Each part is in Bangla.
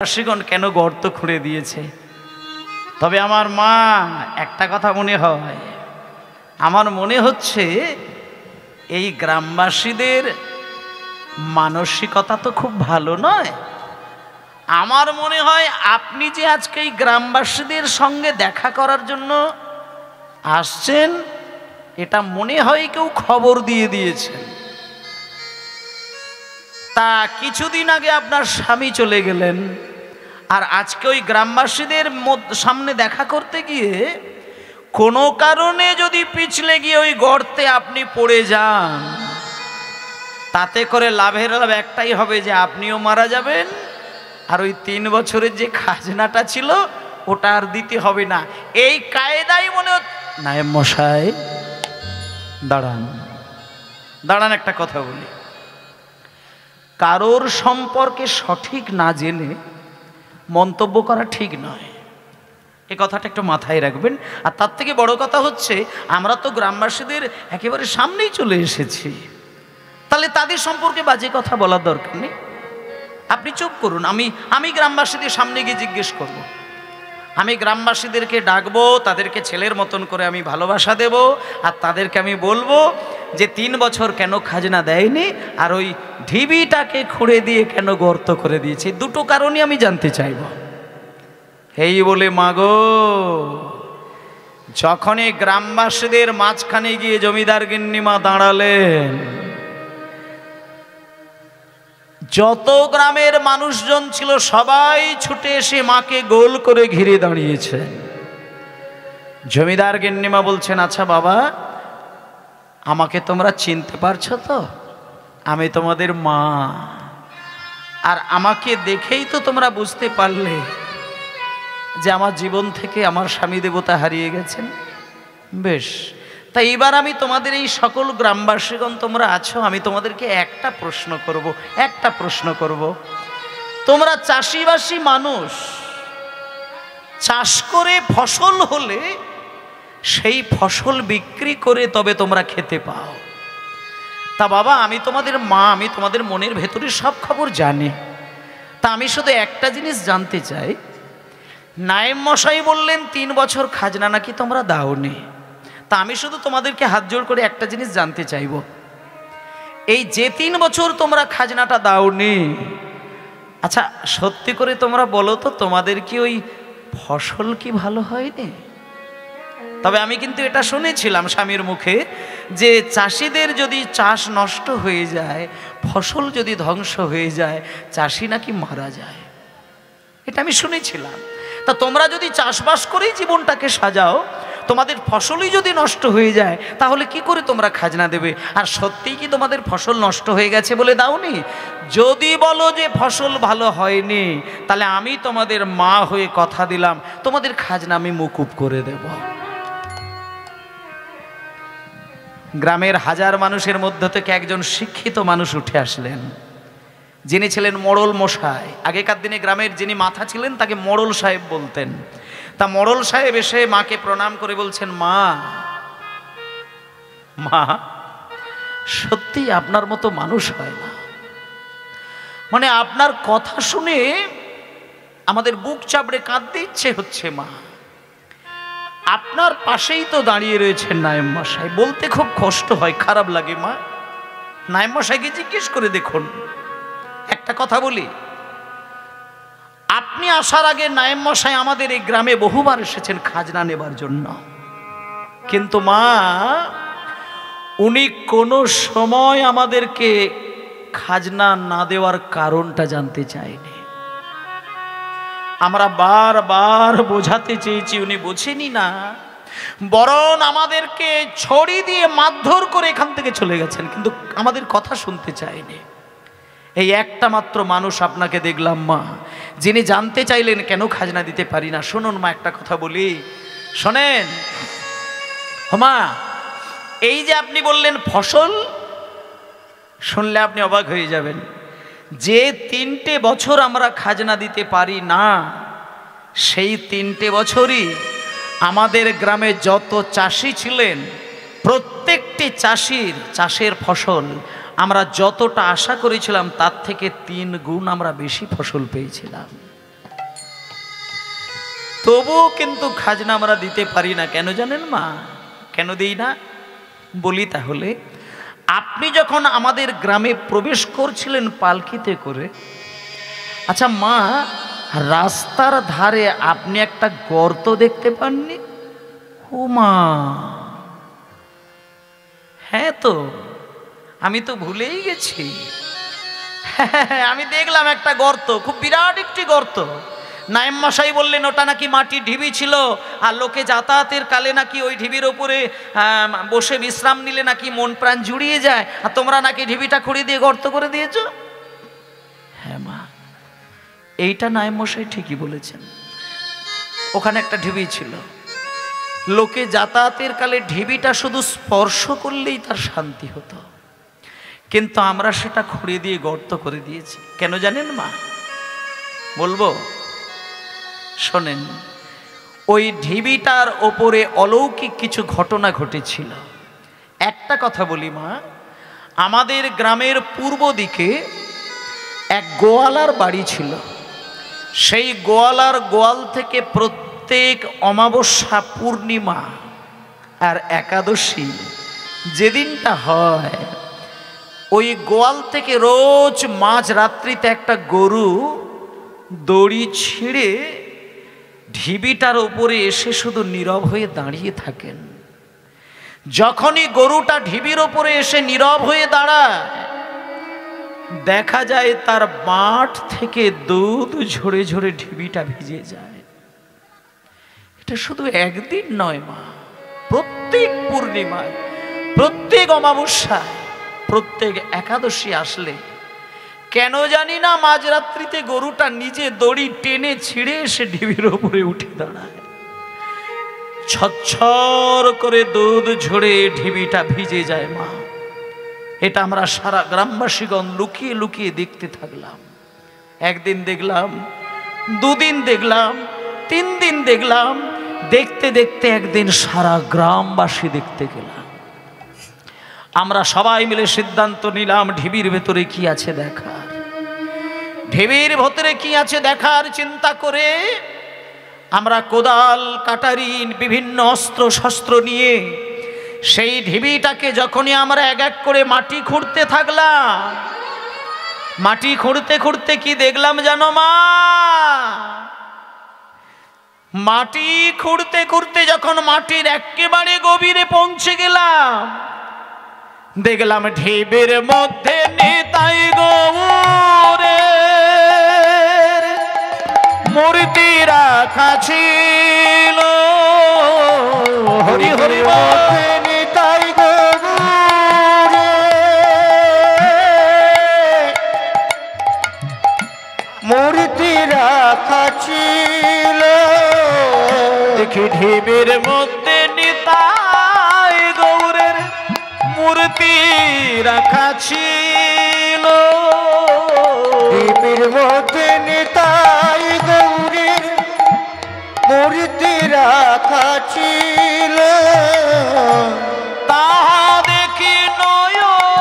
গ্রামবাসীগণ কেন গর্ত খুঁড়ে দিয়েছে? তবে আমার মা একটা কথা মনে হয়, আমার মনে হচ্ছে এই গ্রামবাসীদের মানসিকতা তো খুব ভালো নয়। আমার মনে হয় আপনি যে আজকে এই গ্রামবাসীদের সঙ্গে দেখা করার জন্য আসছেন, এটা মনে হয় কেউ খবর দিয়ে দিয়েছেন। তা কিছুদিন আগে আপনার স্বামী চলে গেলেন, আর আজকে ওই গ্রামবাসীদের সামনে দেখা করতে গিয়ে কোনো কারণে যদি পিছলে গিয়ে ওই গর্তে আপনি পড়ে যান, তাতে করে লাভের লাভ একটাই হবে যে আপনিও মারা যাবেন, আর ওই 3 বছরের যে খাজনাটা ছিল ওটা আর দিতে হবে না। এই কায়দাই মনে হচ্ছে। নায়েব মশাই দাঁড়ান দাঁড়ান, একটা কথা বলি। কারোর সম্পর্কে সঠিক না জেনে মন্তব্য করা ঠিক নয়, এ কথাটা একটু মাথায় রাখবেন। আর তার থেকে বড় কথা হচ্ছে, আমরা তো গ্রামবাসীদের একেবারে সামনেই চলে এসেছি, তাহলে তাদের সম্পর্কে বাজে কথা বলার দরকার নেই। আপনি চুপ করুন, আমি গ্রামবাসীদের সামনে গিয়ে জিজ্ঞেস করব। আমি গ্রামবাসীদেরকে ডাকবো, তাদেরকে ছেলের মতন করে আমি ভালোবাসা দেব, আর তাদেরকে আমি বলবো যে 3 বছর কেন খাজনা দেয়নি, আর ওই ঢিবিটাকে খুঁড়ে দিয়ে কেন গর্ত করে দিয়েছে। দুটো কারণই আমি জানতে চাইব। এই বলে মাগো, যখন এই গ্রামবাসীদের মাঝখানে গিয়ে জমিদার গিন্নিমা দাঁড়ালেন, যত গ্রামের মানুষজন ছিল সবাই ছুটে এসে মাকে গোল করে ঘিরে দাঁড়িয়েছে। জমিদার গিন্নিমা বলছেন, আচ্ছা বাবা, আমাকে তোমরা চিনতে পারছো তো? আমি তোমাদের মা, আর আমাকে দেখেই তো তোমরা বুঝতে পারলে যে আমার জীবন থেকে আমার স্বামী দেবতা হারিয়ে গেছেন। বেশ, তাই এবার আমি তোমাদের এই সকল গ্রামবাসীগণ তোমরা আছো, আমি তোমাদেরকে একটা প্রশ্ন করব। তোমরা চাষিবাসী মানুষ, চাষ করে ফসল হলে সেই ফসল বিক্রি করে তবে তোমরা খেতে পাও। তা বাবা, আমি তোমাদের মা, আমি তোমাদের মনের ভেতরে সব খবর জানি। তা আমি শুধু একটা জিনিস জানতে চাই, নায়েব মশাই বললেন 3 বছর খাজনা নাকি তোমরা দাওনি। তা আমি শুধু তোমাদেরকে হাত জোড় করে একটা জিনিস জানতে চাইব, এই যে 3 বছর তোমরা খাজনাটা দাওনি, আচ্ছা সত্যি করে তোমরা বলো তো, তোমাদের কি ওই ফসল কি ভালো হয়নি? তবে আমি কিন্তু এটা শুনেছিলাম স্বামীর মুখে যে চাষিদের যদি চাষ নষ্ট হয়ে যায়, ফসল যদি ধ্বংস হয়ে যায়, চাষি নাকি মারা যায়। এটা আমি শুনেছিলাম। তা তোমরা যদি চাষবাস করেই জীবনটাকে সাজাও, তোমাদের ফসলই যদি নষ্ট হয়ে যায়, তাহলে কি করে তোমরা খাজনা দেবে? আর সত্যিই কি তোমাদের ফসল নষ্ট হয়ে গেছে বলে দাওনি? যদি বলো যে ফসল ভালো হয়নি, তাহলে আমি তোমাদের মা হয়ে কথা দিলাম, তোমাদের খাজনা আমি মকুব করে দেব। গ্রামের হাজার মানুষের মধ্য থেকে একজন শিক্ষিত মানুষ উঠে আসলেন, যিনি ছিলেন মোড়ল মশাই। আগেকার দিনে গ্রামের যিনি মাথা ছিলেন তাকে মোড়ল সাহেব বলতেন। তা মোড়ল সাহেব এসে মাকে প্রণাম করে বলছেন, মা মা সত্যি আপনার মতো মানুষ হয় না, মানে আপনার কথা শুনে আমাদের বুক চাপড়ে কাঁদতে ইচ্ছে হচ্ছে। মা, আপনার পাশেই তো দাঁড়িয়ে রয়েছেন নায়েব মশাই, বলতে খুব কষ্ট হয়, খারাপ লাগে। মা, নায়েব মশাইকে জিজ্ঞেস করে দেখুন। একটা কথা বলি, আপনি আসার আগে নায়েব মশাই আমাদের এই গ্রামে বহুবার এসেছেন খাজনা নেবার জন্য, কিন্তু মা উনি কোনো সময় আমাদেরকে খাজনা না দেওয়ার কারণটা জানতে চায়নি। আমরা বারবার বোঝাতে চেয়েছি, উনি বোঝেনি না, বরং আমাদেরকে ছড়ি দিয়ে মারধর করে এখান থেকে চলে গেছেন, কিন্তু আমাদের কথা শুনতে চায়নি। এই একটা মাত্র মানুষ আপনাকে দেখলাম মা, যিনি জানতে চাইলেন কেন খাজনা দিতে পারি না। শুনুন মা, একটা কথা বলি, শোনেন মা। এই যে আপনি বললেন ফসল, শুনলে আপনি অবাক হয়ে যাবেন। যে 3টে বছর আমরা খাজনা দিতে পারি না, সেই 3টে বছরই আমাদের গ্রামে যত চাষি ছিলেন, প্রত্যেকটি চাষির চাষের ফসল আমরা যতটা আশা করেছিলাম তার থেকে 3 গুণ আমরা বেশি ফসল পেয়েছিলাম। তবুও কিন্তু খাজনা আমরা দিতে পারি না। কেন জানেন মা? কেন দিই না বলি তাহলে। আপনি যখন আমাদের গ্রামে প্রবেশ করছিলেন পালকিতে করে, আচ্ছা মা, রাস্তার ধারে আপনি একটা গর্ত দেখতে পাননি? ও মা, হ্যাঁ তো, আমি তো ভুলেই গেছি। আমি দেখলাম একটা গর্ত, খুব বিরাট একটি গর্ত। নায়েম মশাই বললেন ওটা নাকি মাটির ঢিবি ছিল, আর লোকে যাতায়াতের কালে নাকি ওই ঢিবির ওপরে বসে বিশ্রাম নিলে নাকি মন প্রাণ জুড়িয়ে যায়, আর তোমরা নাকি ঢিবিটা খুঁড়ে দিয়ে গর্ত করে দিয়েছো। হ্যাঁ মা, এইটা নায়েম মশাই ঠিকই বলেছেন। ওখানে একটা ঢিবি ছিল, লোকে যাতায়াতের কালে ঢিবিটা শুধু স্পর্শ করলেই তার শান্তি হতো, কিন্তু আমরা সেটা খুঁড়ে দিয়ে গর্ত করে দিয়েছি। কেন জানেন মা? বলবো, শোনেন। ওই ঢিবিটার ওপরে অলৌকিক কিছু ঘটনা ঘটেছিল। একটা কথা বলি মা, আমাদের গ্রামের পূর্ব দিকে এক গোয়ালার বাড়ি ছিল। সেই গোয়ালার গোয়াল থেকে প্রত্যেক অমাবস্যা, পূর্ণিমা আর একাদশী যেদিনটা হয়, ওই গোয়াল থেকে রোজ মাঝ রাত্রিতে একটা গরু দড়ি ছিঁড়ে ঢিবিটার উপরে এসে শুধু নীরব হয়ে দাঁড়িয়ে থাকেন। যখনই গরুটা ঢিবির ওপরে এসে নীরব হয়ে দাঁড়ায়, দেখা যায় তার বাঁট থেকে দুধ ঝরে ঝরে ঢিবিটা ভিজে যায়। এটা শুধু একদিন নয় মা, প্রত্যেক পূর্ণিমায়, প্রত্যেক অমাবস্যায়, প্রত্যেক একাদশী আসলে কেন জানি না মাঝরাত্রিতে গরুটা নিজে দড়ি টেনে ছিঁড়ে এসে ঢিবির ওপরে উঠে দাঁড়ায়। ছচ্ছর করে দুধ ঝরে ঢিবিটা ভিজে যায় মা। এটা আমরা সারা গ্রামবাসীগণ লুকিয়ে লুকিয়ে দেখতে থাকলাম। একদিন দেখলাম, দুদিন দেখলাম, 3 দিন দেখলাম, দেখতে দেখতে একদিন সারা গ্রামবাসী দেখতে গেলাম। আমরা সবাই মিলে সিদ্ধান্ত নিলাম ঢিবির ভেতরে কি আছে দেখার। ঢিবির ভেতরে কি আছে দেখার চিন্তা করে আমরা কোদাল, কাটারি, বিভিন্ন অস্ত্র শস্ত্র নিয়ে সেই ঢিবিটাকে যখনই আমরা এক এক করে মাটি খুঁড়তে থাকলাম, মাটি খুঁড়তে খুঁড়তে কি দেখলাম জানো মা? মাটি খুঁড়তে খুঁড়তে যখন মাটির একেবারে গভীরে পৌঁছে গেলাম, দেখলাম ঢিবির মধ্যে নিতাই গৌরের মূর্তি রাখা ছিল। হরি হরি মধ্যে নিতাই গৌরের মূর্তি রাখা ছিল। দেখি ঢিবির মধ্যে নিতাই গৌরের মূর্তি রাখা ছিল। ঢিবির মধ্যে নিতাই গৌরের মূর্তি রাখা ছিল। তাহা দেখি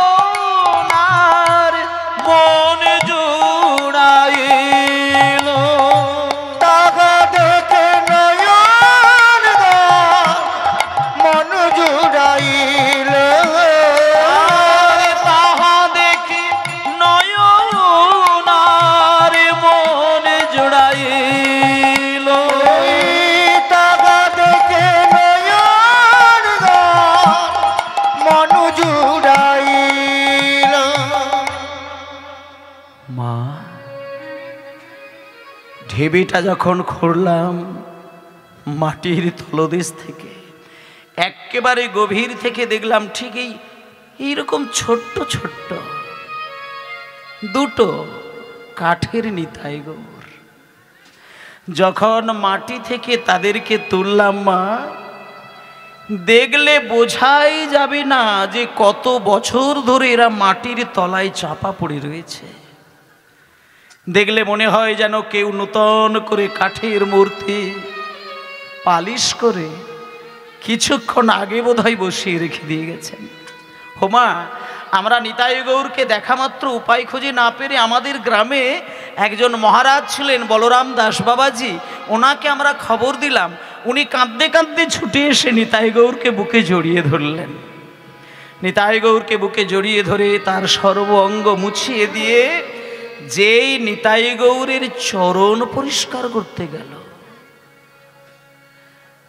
নয়নার মন জুড়াইল। তাহা দেখে নয়ন মন জুড়াইল। তাহা দেখি নয়নার মন জুড়াইল। তাহা দেখে নয়ন মন জুড়াইল। মা, ঢিবিটা যখন খুঁড়লাম মাটির তলদেশ থেকে, একেবারে গভীর থেকে দেখলাম ঠিক এইরকম ছোট্ট ছোট্ট দুটো কাঠের নিতাই গৌর। যখন মাটি থেকে তাদেরকে তুললাম মা, দেখলে বোঝাই যাবে না যে কত বছর ধরে এরা মাটির তলায় চাপা পড়ে রয়েছে। দেখলে মনে হয় যেন কেউ নূতন করে কাঠের মূর্তি পালিশ করে কিছুক্ষণ আগে বোধহয় বসিয়ে রেখে দিয়ে গেছেন। হোমা, আমরা নিতাই গৌরকে দেখা মাত্র উপায় খুঁজে না পেরে আমাদের গ্রামে একজন মহারাজ ছিলেন বলরাম দাস বাবাজি, ওনাকে আমরা খবর দিলাম, উনি কাঁদতে কাঁদতে ছুটে এসে নিতাই গৌরকে বুকে জড়িয়ে ধরলেন। নিতাই গৌরকে বুকে জড়িয়ে ধরে তার সর্ব অঙ্গ মুছিয়ে দিয়ে যেই নিতাই গৌরের চরণ পরিষ্কার করতে গেল,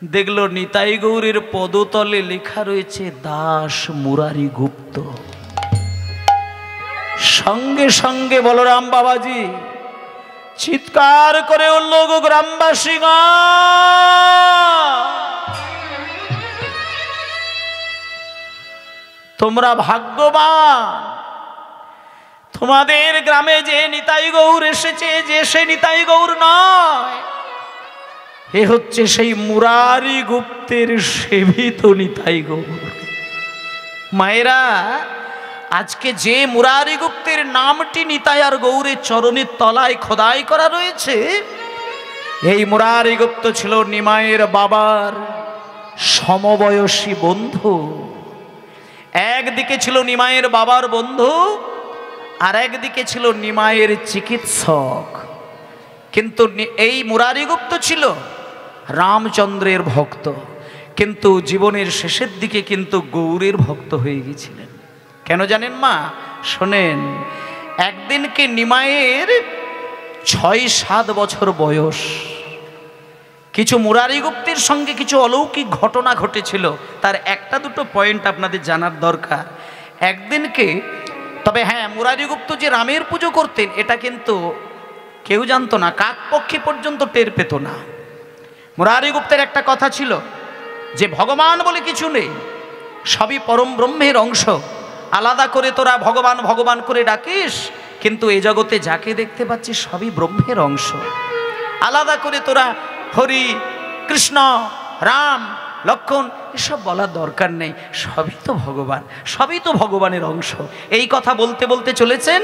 দেখলো নিতাই গৌরের পদতলে লেখা রয়েছে দাস মুরারি গুপ্ত। সঙ্গে সঙ্গে বলরাম বাবাজি চিৎকার করে উঠল, গো গ্রামবাসী, তোমরা ভাগ্যবান, তোমাদের গ্রামে যে নিতাই গৌর এসেছে, যে সে নিতাই গৌর নয়, এ হচ্ছে সেই মুরারি গুপ্তের সেবিত নিতাই গৌর। মায়েরা, আজকে যে মুরারি গুপ্তের নামটি নিতাই আর গৌরের চরণের তলায় খোদাই করা রয়েছে, এই মুরারি গুপ্ত ছিল নিমাইয়ের বাবার সমবয়সী বন্ধু। একদিকে ছিল নিমাইয়ের বাবার বন্ধু, আর একদিকে ছিল নিমাইয়ের চিকিৎসক। কিন্তু এই মুরারি গুপ্ত ছিল রামচন্দ্রের ভক্ত, কিন্তু জীবনের শেষের দিকে কিন্তু গৌরের ভক্ত হয়ে গিয়েছিলেন। কেন জানেন মা? শোনেন, একদিনকে নিমাইয়ের ৬-৭ বছর বয়স, কিছু মুরারি গুপ্তের সঙ্গে কিছু অলৌকিক ঘটনা ঘটেছিল। তার একটা দুটো পয়েন্ট আপনাদের জানার দরকার। একদিনকে, তবে হ্যাঁ, মুরারি গুপ্ত যে রামের পুজো করতেন এটা কিন্তু কেউ জানতো না, কাকপক্ষী পর্যন্ত টের পেত না। মুরারি গুপ্তের একটা কথা ছিল যে ভগবান বলে কিছু নেই, সবই পরম ব্রহ্মের অংশ। আলাদা করে তোরা ভগবান ভগবান করে ডাকিস, কিন্তু এই জগতে যাকে দেখতে পাচ্ছিস সবই ব্রহ্মের অংশ। আলাদা করে তোরা হরি, কৃষ্ণ, রাম, লক্ষণ এসব বলার দরকার নেই, সবই তো ভগবান, সবই তো ভগবানের অংশ। এই কথা বলতে বলতে চলেছেন।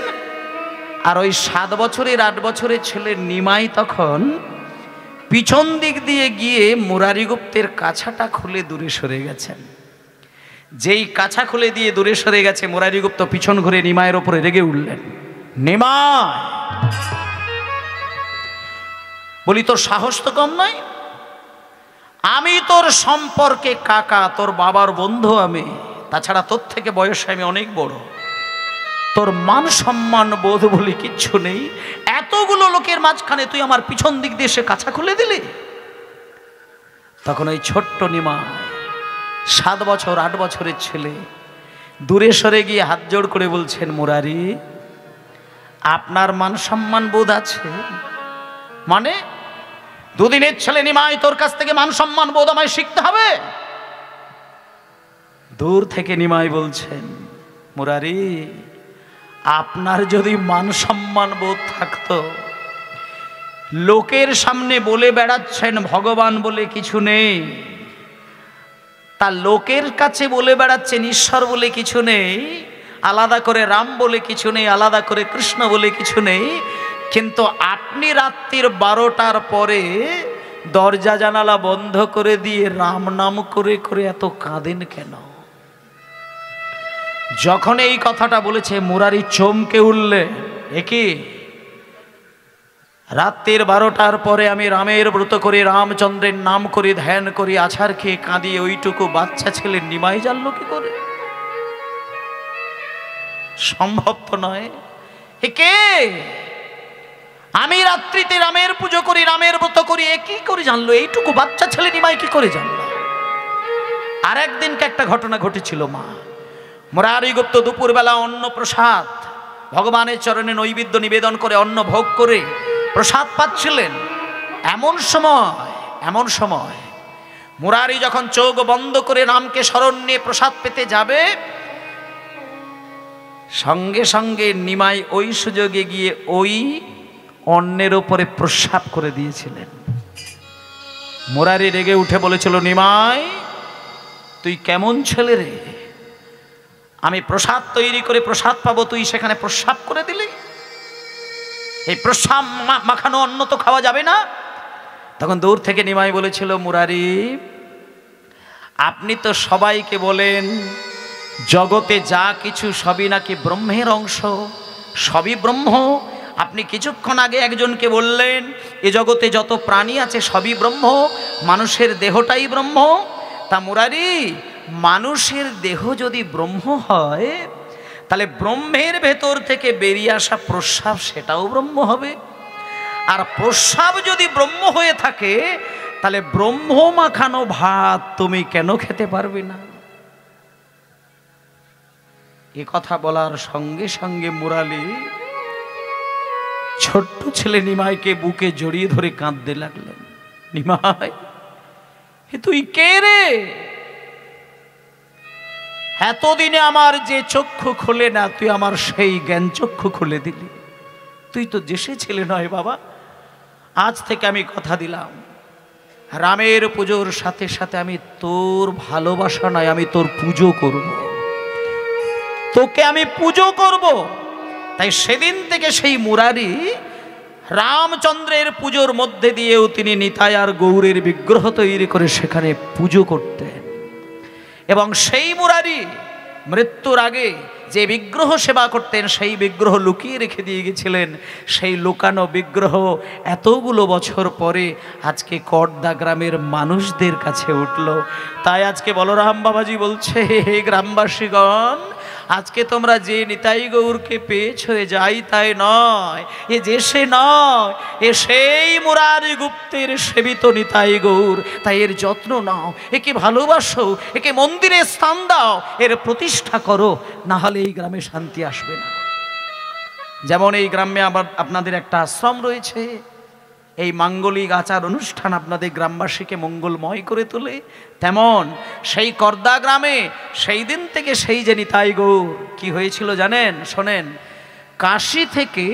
আর ওই 7 বছরের 8 বছরের ছেলে নিমাই তখন পিছন দিক দিয়ে গিয়ে মুরারি গুপ্তের কাছাটা খুলে দূরে সরে গেছেন। যেই কাছা খুলে দিয়ে দূরে সরে গেছে, মুরারি গুপ্ত পিছন ঘুরে নিমাইয়ের ওপরে রেগে উঠলেন। নিমাই, বলি তোর সাহস তো কম নয়, আমি তোর সম্পর্কে কাকা, তোর বাবার বন্ধু আমি, তাছাড়া তোর থেকে বয়সে আমি অনেক বড়, তোর মান সম্মান বোধ বলে কিচ্ছু নেই, এতগুলো লোকের মাঝখানে তুই আমার পিছন দিক দিয়ে সে কাছা খুলে দিলি। তখন ওই ছোট্ট নিমাই 7 বছর 8 বছরের ছেলে দূরে সরে গিয়ে হাত জোড় করে বলছেন, মুরারি, আপনার মান সম্মান বোধ আছে? মানে দুদিনের ছেলে নিমাই, তোর কাছ থেকে মান সম্মান বোধ আমায় শিখতে হবে? দূর থেকে নিমাই বলছেন, মুরারি, আপনার যদি মান সম্মান বোধ থাকতো, লোকের সামনে বলে বেড়াচ্ছেন ভগবান বলে কিছু নেই, তা লোকের কাছে বলে বেড়াচ্ছেন ঈশ্বর বলে কিছু নেই, আলাদা করে রাম বলে কিছু নেই, আলাদা করে কৃষ্ণ বলে কিছু নেই, কিন্তু আপনি রাত্রির 12টার পরে দরজা জানালা বন্ধ করে দিয়ে রাম নাম করে করে এত কাঁদেন কেন? যখন এই কথাটা বলেছে মুরারি চমকে উঠলে, একি রাত্রির 12টার পরে আমি রামের ব্রত করে, রামচন্দ্রের নাম করে, ধ্যান করি, আছাড় খেয়ে কাঁদি, ওইটুকু বাচ্চা ছেলে নিমাই জানলো কি করে? সম্ভব তো নয়। একে আমি রাত্রিতে রামের পুজো করি, রামের ব্রত করি, এ কি করে জানলো? এইটুকু বাচ্চা ছেলে নিমাই কি করে জানলো? আর একদিনকে একটা ঘটনা ঘটেছিল মা। মুরারি গুপ্ত দুপুরবেলা অন্ন প্রসাদ ভগবানের চরণে নৈবেদ্য নিবেদন করে, অন্ন ভোগ করে প্রসাদ পাচ্ছিলেন। এমন সময় মুরারি যখন চোখ বন্ধ করে রামকে স্মরণ নিয়ে প্রসাদ পেতে যাবে, সঙ্গে সঙ্গে নিমাই ওই সুযোগে গিয়ে ওই অন্নের ওপরে প্রস্রাব করে দিয়েছিলেন। মুরারি রেগে উঠে বলেছিল, নিমাই, তুই কেমন ছেলে রে? আমি প্রসাদ তৈরি করে প্রসাদ পাবো, তুই সেখানে প্রস্রাব করে দিলি? এই প্রস্রাব মাখানো অন্ন তো খাওয়া যাবে না। তখন দূর থেকে নিমাই বলেছিল, মুরারি, আপনি তো সবাইকে বলেন জগতে যা কিছু সবই নাকি ব্রহ্মের অংশ, সবই ব্রহ্ম, আপনি কিছুক্ষণ আগে একজনকে বললেন এ জগতে যত প্রাণী আছে সবই ব্রহ্ম, মানুষের দেহটাই ব্রহ্ম। তা মুরারি, মানুষের দেহ যদি ব্রহ্ম হয় তাহলে ব্রহ্মের ভেতর থেকে বেরিয়ে আসা প্রস্রাব সেটাও ব্রহ্ম হবে। আর প্রস্রাব যদি ব্রহ্ম হয়ে থাকে তাহলে ব্রহ্ম মাখানো ভাত তুমি কেন খেতে পারবে না? এ কথা বলার সঙ্গে সঙ্গে মুরালি ছোট্ট ছেলে নিমাইকে বুকে জড়িয়ে ধরে কাঁদতে লাগলেন। নিমাই, তুই কে রে? এতদিনে আমার যে চক্ষু খোলে না, তুই আমার সেই জ্ঞান চক্ষু খুলে দিলি। তুই তো দেশে ছেলে নয় বাবা, আজ থেকে আমি কথা দিলাম, রামের পুজোর সাথে সাথে আমি তোর ভালোবাসা নয়, আমি তোর পুজো করব, তোকে আমি পুজো করব। তাই সেদিন থেকে সেই মুরারি রামচন্দ্রের পুজোর মধ্যে দিয়েও তিনি নিতাই আর গৌরের বিগ্রহ তৈরি করে সেখানে পুজো করতেন। এবং সেই মুরারি মৃত্যুর আগে যে বিগ্রহ সেবা করতেন সেই বিগ্রহ লুকিয়ে রেখে দিয়ে গেছিলেন। সেই লুকানো বিগ্রহ এতগুলো বছর পরে আজকে কর্দা গ্রামের মানুষদের কাছে উঠল। তাই আজকে বলরাম বাবাজি বলছে, হে গ্রামবাসীগণ, আজকে তোমরা যে নিতাই গৌরকে পেয়েছো এ যাই তাই নয়, এ যে সে নয়, এ সেই মুরারি গুপ্তের সেবিত নিতাই গৌর। তাই এর যত্ন নাও, একে ভালোবাসো, একে মন্দিরে স্থান দাও, এর প্রতিষ্ঠা করো, না হলে এই গ্রামে শান্তি আসবে না। যেমন এই গ্রামে আবার আপনাদের একটা আশ্রম রয়েছে, এই মাঙ্গলিক আচার অনুষ্ঠান আপনাদের গ্রামবাসীকে মঙ্গলময় করে তোলে, তেমন সেই কর্দা গ্রামে সেই দিন থেকে সেই যে নিতাই গৌর কি হয়েছিল জানেন? শোনেন, কাশী থেকে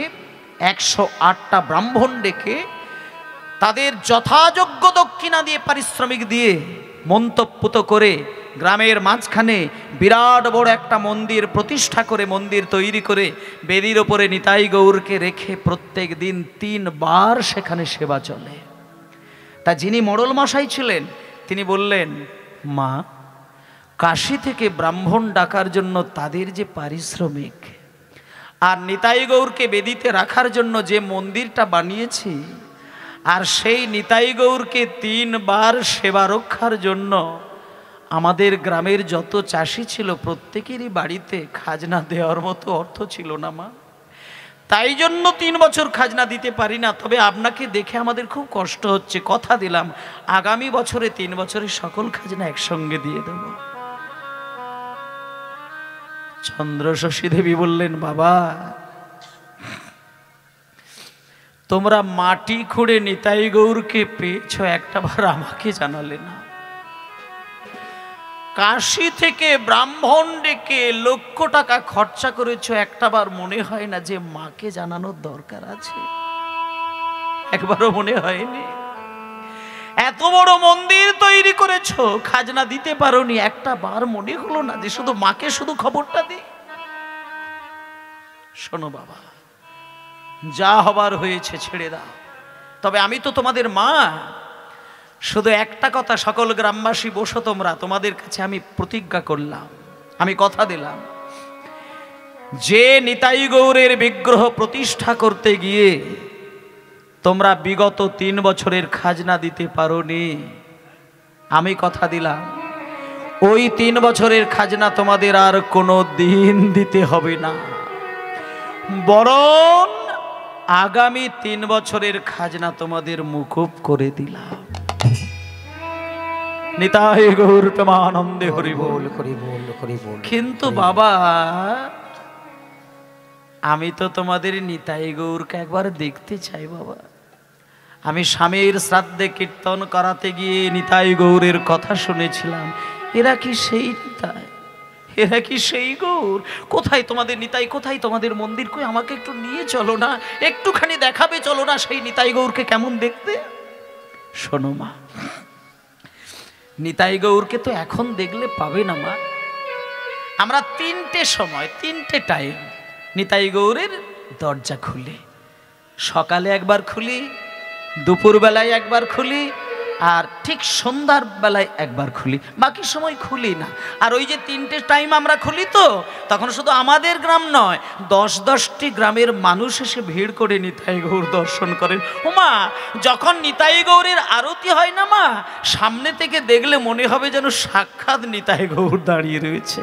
108টা ব্রাহ্মণ ডেকে তাদের যথাযোগ্য দক্ষিণা দিয়ে পারিশ্রমিক দিয়ে মন্তব্যত করে গ্রামের মাঝখানে বিরাট বড় একটা মন্দির প্রতিষ্ঠা করে, মন্দির তৈরি করে বেদির ওপরে নিতাই গৌরকে রেখে প্রত্যেক দিন 3 বার সেখানে সেবা চলে। তা যিনি মোড়ল মশাই ছিলেন তিনি বললেন, মা, কাশী থেকে ব্রাহ্মণ ডাকার জন্য তাদের যে পারিশ্রমিক আর নিতাই গৌরকে বেদিতে রাখার জন্য যে মন্দিরটা বানিয়েছি, আর সেই নিতাই গৌরকে 3 বার সেবা রক্ষার জন্য আমাদের গ্রামের যত চাষি ছিল প্রত্যেকেরই বাড়িতে খাজনা দেওয়ার মতো অর্থ ছিল না মা। তাই জন্য 3 বছর খাজনা দিতে পারি না। তবে আপনাকে দেখে আমাদের খুব কষ্ট হচ্ছে, কথা দিলাম আগামী বছরে 3 বছরের সকল খাজনা একসঙ্গে দিয়ে দেব। চন্দ্রশশী দেবী বললেন, বাবা, তোমরা মাটি খুঁড়ে নিতাই গৌরকে পেয়েছ, একটা বার আমাকে জানালে না। কাশী থেকে ব্রাহ্মণ ডেকে লক্ষ টাকা খরচা করেছো, একটাবার মনে হয় না যে মাকে জানানোর দরকার আছে? একবারও মনে হয়নি? এত বড় মন্দির তৈরি করেছো, খাজনা দিতে পারোনি, একটা বার মনে হলো না যে শুধু মাকে শুধু খবরটা দিই? শোনো বাবা, যা হবার হয়েছে ছেড়ে দাও। তবে আমি তো তোমাদের মা, শুধু একটা কথা, সকল গ্রামবাসী বসো তোমরা, তোমাদের কাছে আমি প্রতিজ্ঞা করলাম, আমি কথা দিলাম, যে নিতাই গৌরের বিগ্রহ প্রতিষ্ঠা করতে গিয়ে তোমরা বিগত 3 বছরের খাজনা দিতে পারোনি, আমি কথা দিলাম ওই 3 বছরের খাজনা তোমাদের আর কোনো দিন দিতে হবে না, বরং আগামী 3 বছরের খাজনা তোমাদের মুকুব করে দিলাম। নিতাই গৌর প্রেমানন্দে হরি বল, হরি বল, হরি বল। কিন্তু বাবা, আমি তো তোমাদের নিতাই গৌরকে একবার দেখতে চাই বাবা। আমি স্বামীর শ্রাদ্ধে কীর্তন করাতে গিয়ে নিতাই গৌরের কথা শুনেছিলাম। এরা কি সেই নিতাই? এরা কি সেই গৌর? কোথায় তোমাদের নিতাই? কোথায় তোমাদের মন্দির? কই আমাকে একটু নিয়ে চলো না, একটুখানি দেখাবে চলো না সেই নিতাই গৌরকে কেমন দেখতে। শোনো মা, নিতাই গৌরকে তো এখন দেখলে পাবে না মা। আমরা 3টে সময়, 3টে টাইম নিতাই গৌরের দরজা খুলি। সকালে একবার খুলি, দুপুরবেলায় একবার খুলি, আর ঠিক সন্ধ্যার বেলায় একবার খুলি, বাকি সময় খুলি না। আর ওই যে 3টে টাইম আমরা খুলি, তো তখন শুধু আমাদের গ্রাম নয়, 10-10টি গ্রামের মানুষ এসে ভিড় করে নিতাই গৌর দর্শন করেন। ওমা, যখন নিতাই গৌরের আরতি হয় না মা, সামনে থেকে দেখলে মনে হবে যেন সাক্ষাৎ নিতাই গৌর দাঁড়িয়ে রয়েছে।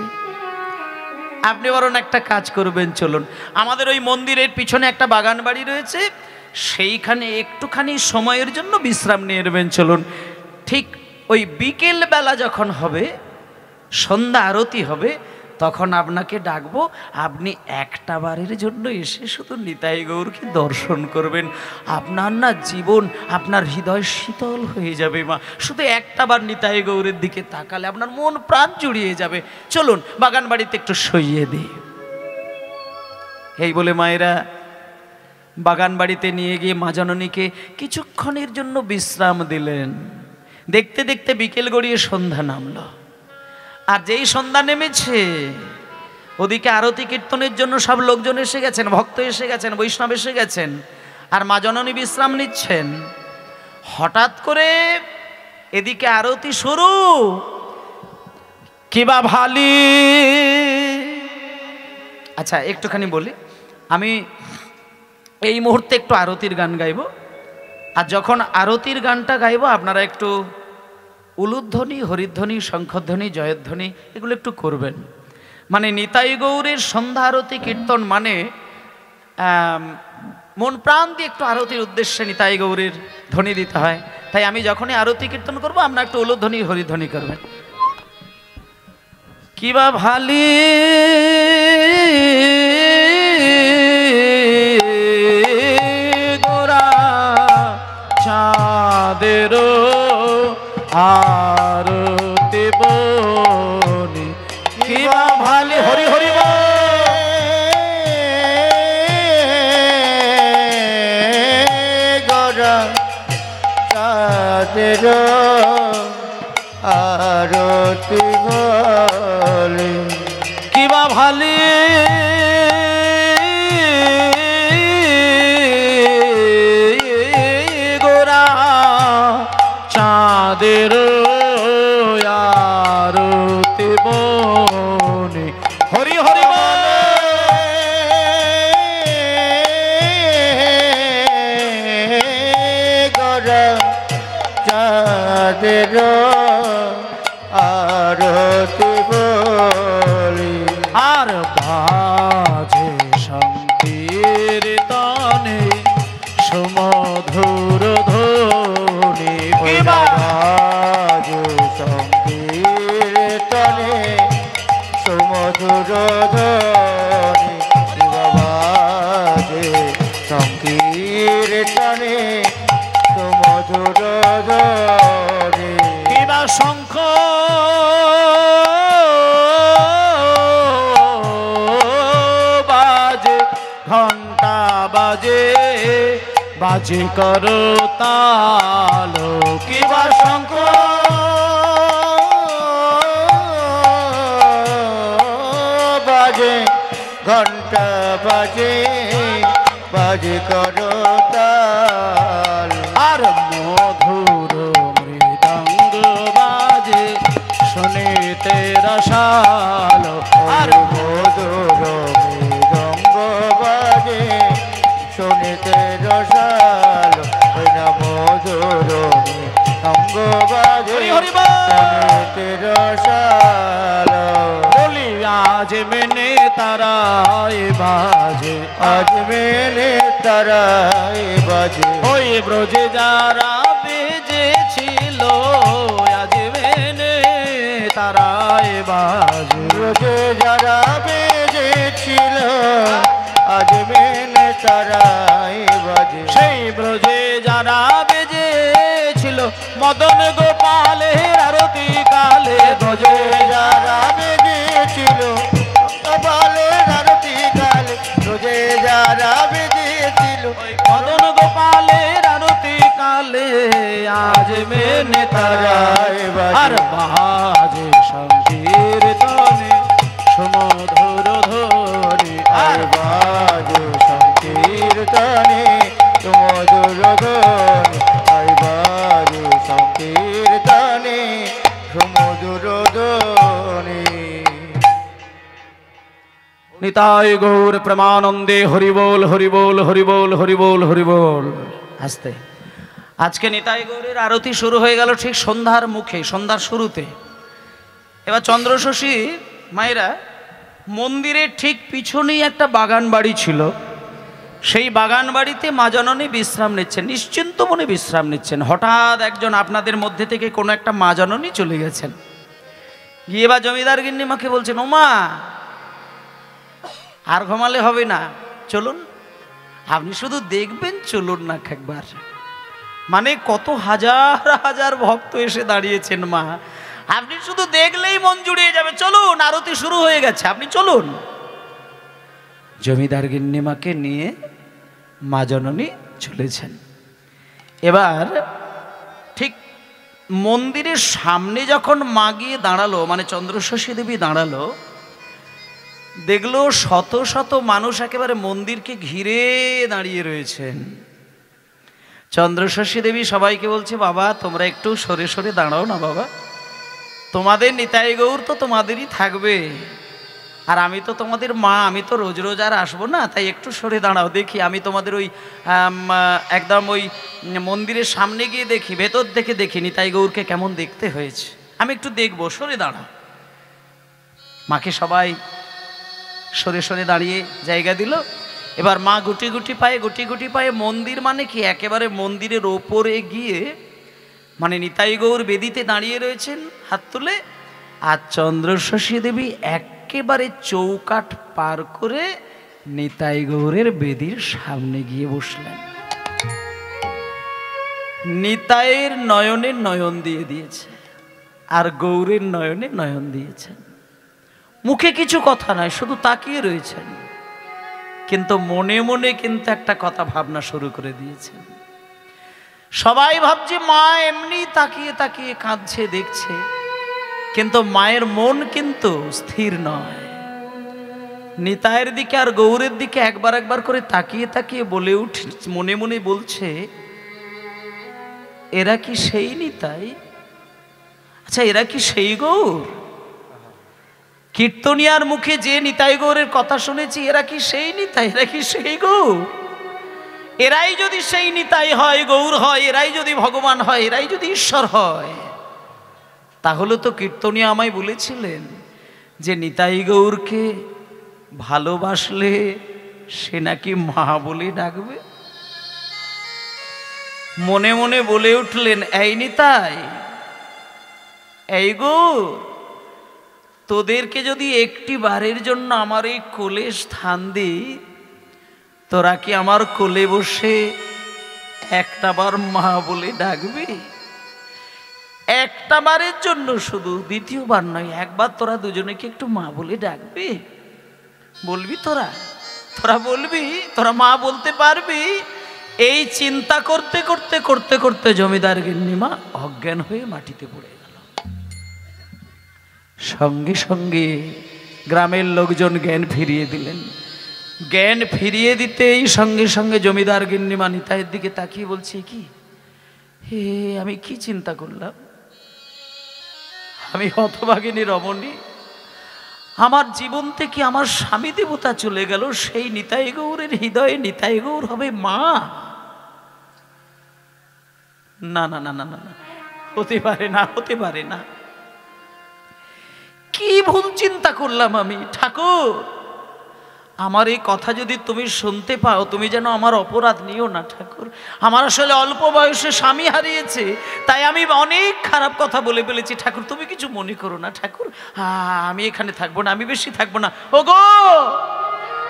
আপনি বরং একটা কাজ করবেন, চলুন আমাদের ওই মন্দিরের পিছনে একটা বাগান বাড়ি রয়েছে, সেইখানে একটুখানি সময়ের জন্য বিশ্রাম নিয়ে নেবেন। চলুন, ঠিক ওই বিকেল বেলা যখন হবে, সন্ধ্যা আরতি হবে, তখন আপনাকে ডাকবো, আপনি একটা বারের জন্য এসে শুধু নিতাই গৌরকে দর্শন করবেন। আপনার না জীবন, আপনার হৃদয় শীতল হয়ে যাবে মা। শুধু একটা বার নিতাই গৌরের দিকে তাকালে আপনার মন প্রাণ জুড়িয়ে যাবে। চলুন বাগান বাড়িতে একটু সইয়ে দিই। এই বলে মায়েরা বাগান বাড়িতে নিয়ে গিয়ে মা জননীকে কিছুক্ষণের জন্য বিশ্রাম দিলেন। দেখতে দেখতে বিকেল গড়িয়ে সন্ধ্যা নামলো। আর যেই সন্ধ্যা নেমেছে, ওদিকে আরতি কীর্তনের জন্য সব লোকজন এসে গেছেন, ভক্ত এসে গেছেন, বৈষ্ণব এসে গেছেন, আর মা জননী বিশ্রাম নিচ্ছেন। হঠাৎ করে এদিকে আরতি শুরু। কিবা ভালি, আচ্ছা একটুখানি বলি, আমি এই মুহূর্তে একটু আরতির গান গাইব। আর যখন আরতির গানটা গাইব, আপনারা একটু উলুধ্বনি, হরিধ্বনি, শঙ্খধ্বনি, জয়ধ্বনি এগুলো একটু করবেন। মানে নিতাই গৌরের সন্ধ্যা আরতি কীর্তন মানে মন প্রাণ দিয়ে একটু আরতির উদ্দেশ্যে নিতাই গৌরের ধ্বনি দিতে হয়। তাই আমি যখনই আরতি কীর্তন করবো, আপনারা একটু উলুধ্বনি, হরিধ্বনি করবেন। কিবা ভালি গোরা চাঁদের আরতি বনি, কিবা ভালি, হরি হরি গোরা চাঁদের আরতি বলি, কিবা ভালি গোরা চাঁদের আরতি বনি, হরি হরি গোরা চাঁদের আরতি বলি। আর বাজে সংকীর্তনে সুমধুর ধ্বনি, বাজে সংকীর্তনে সুমধুর ধ্বনি, বাজে সংকীর্তনে সুমধুর ধ্বনি, কিবা শঙ্খ বাজে, ঘন্টা বাজে, বাজে করতাল, কিবা শঙ্খ বাজে, ঘন্টা বাজে, বাজে করতাল, আর মধুর মৃদঙ্গ বাজে, শুনিতে রসাল, আর মধুর মৃদঙ্গ বাজে, শুনিতে রসাল, ওই না মধুর মৃদঙ্গ বাজে, শুনিতে রসাল। বলি আজ মেনে তারাই বাজে, আজ মেলে তারাই বাজে, ওই ব্রজে যারা বেজেছিল, আজ মেনে তারাই বাজে, রোজে যারা বেজেছিল, আজ মেলে তারাই বাজে, সেই ব্রজে যারা বেজেছিল, মদন গোপালের আরতি কালে, রোজে যারা বেজেছিল, গোপালের আরতি কালে, রোজে যারা বেজেছিল, মদন গোপালের আরতি কালে, আজ মেনে তারাই বাজে, আর বাজে সংকীর্তনে সুমধুর ধ্বনি, আর বাজে সংকীর্তনে সুমধুর ধ্বনি, আর বাজে সংকীর্তনে নিতাই গৌর প্রেমানন্দে হরিবোল হরিবোল হরিবোল হরিবোল হরিবোল। আস্তে আজকে নিতাই গৌরের আরতি শুরু হয়ে গেল ঠিক সন্ধ্যার মুখে, সন্ধ্যার শুরুতে। এবার চন্দ্রশশী মায়েরা মন্দিরের ঠিক পিছনেই একটা বাগান বাড়ি ছিল, সেই বাগান বাড়িতে মা জননী বিশ্রাম নিচ্ছেন, নিশ্চিন্ত মনে বিশ্রাম নিচ্ছেন। হঠাৎ একজন আপনাদের মধ্যে থেকে কোনো একটা মা জননী চলে গেছেন, গিয়ে বা জমিদার গিন্নিমাকে বলছেন, ও মা আর ঘুমালে হবে না, চলুন, আপনি শুধু দেখবেন, চলুন না একবার। মানে কত হাজার হাজার ভক্ত এসে দাঁড়িয়েছেন, মা আপনি শুধু দেখলেই মন জুড়িয়ে যাবে, চলুন, আরতি শুরু হয়ে গেছে, আপনি চলুন। জমিদার গিন্নিমাকে নিয়ে মা জননী চলেছেন। এবার ঠিক মন্দিরের সামনে যখন মা গিয়ে দাঁড়ালো, মানে চন্দ্রশশী দেবী দাঁড়ালো, দেখলো শত শত মানুষ একেবারে মন্দিরকে ঘিরে দাঁড়িয়ে রয়েছেন। চন্দ্রশশী দেবী সবাইকে বলছে, বাবা তোমরা একটু সরে সরে দাঁড়াও না বাবা, তোমাদের নিতাই গৌর তো তোমাদেরই থাকবে, আর আমি তো তোমাদের মা, আমি তো রোজ রোজ আর আসবো না, তাই একটু সরে দাঁড়াও, দেখি আমি তোমাদের ওই একদম ওই মন্দিরের সামনে গিয়ে দেখি, ভেতর থেকে দেখি নিতাই গৌরকে কেমন দেখতে হয়েছে, আমি একটু দেখবো, সরে দাঁড়াও। মাকে সবাই সরে সরে দাঁড়িয়ে জায়গা দিল। এবার মা গুটি গুটি পায়ে মন্দির মানে কি একেবারে মন্দিরের ওপরে গিয়ে, মানে নিতাই গৌর বেদিতে দাঁড়িয়ে রয়েছেন হাত তুলে, আর চন্দ্রশশী দেবী একেবারে চৌকাঠ পার করে নিতাই গৌরের বেদির সামনে গিয়ে বসলেন। নিতাইয়ের নয়নে নয়ন দিয়ে দিয়েছে, আর গৌরের নয়নে নয়ন দিয়েছেন। মুখে কিছু কথা নাই, শুধু তাকিয়ে রয়েছেন, কিন্তু মনে মনে কিন্তু একটা কথা ভাবনা শুরু করে দিয়েছেন। সবাই ভাবছে মা এমনি তাকিয়ে তাকিয়ে কাঁদছে, দেখছে, কিন্তু মায়ের মন কিন্তু স্থির নয়। নিতাইয়ের দিকে আর গৌরের দিকে একবার একবার করে তাকিয়ে তাকিয়ে বলে উঠে, মনে মনে বলছে, এরা কি সেই নিতাই? আচ্ছা এরা কি সেই গৌর? কীর্তনিয়ার মুখে যে নিতাই গৌরের কথা শুনেছি, এরা কি সেই নিতাই? এরা কি সেই গৌর? এরাই যদি সেই নিতাই হয়, গৌর হয়, এরাই যদি ভগবান হয়, এরাই যদি ঈশ্বর হয়, তাহলে তো কীর্তনিয়া আমায় বলেছিলেন যে নিতাই গৌরকে ভালোবাসলে সে নাকি মা বলে ডাকবে। মনে মনে বলে উঠলেন, এই নিতাই, এই গৌর, তোদেরকে যদি একটি বারের জন্য আমার এই কোলে স্থান দিই, তোরা কি আমার কোলে বসে একটা বার মা বলে ডাকবি? একটা বারের জন্য শুধু, দ্বিতীয়বার নয়, একবার তোরা দুজনে কি একটু মা বলে ডাকবি? বলবি তোরা? তোরা বলবি? তোরা মা বলতে পারবি? এই চিন্তা করতে করতে করতে করতে জমিদার গিন্নিমা অজ্ঞান হয়ে মাটিতে পড়ে গেল। সঙ্গে সঙ্গে গ্রামের লোকজন জ্ঞান ফিরিয়ে দিলেন। জ্ঞান ফিরিয়ে দিতেই সঙ্গে সঙ্গে জমিদার গিন্নিমা নিতাইয়ের দিকে তাকিয়ে বলছে, কি হে, আমি কি চিন্তা করলাম, আমি হতভাগিনী রমণী, আমার জীবন থেকে আমার স্বামী দেবতা চলে গেল, সেই নিতাই গৌরের হৃদয়ে নিতাই গৌর হবে মা? না না না না না, হতে পারে না, হতে পারে না। কি ভুল চিন্তা করলাম আমি ঠাকুর, আমার এই কথা যদি তুমি শুনতে পাও, তুমি যেন আমার অপরাধ নিও না ঠাকুর। আমার আসলে অল্প বয়সে স্বামী হারিয়েছে, তাই আমি অনেক খারাপ কথা বলে ফেলেছি ঠাকুর, তুমি কিছু মনে করো না ঠাকুর। আমি এখানে থাকবো না, আমি বেশি থাকবো না। ওগো,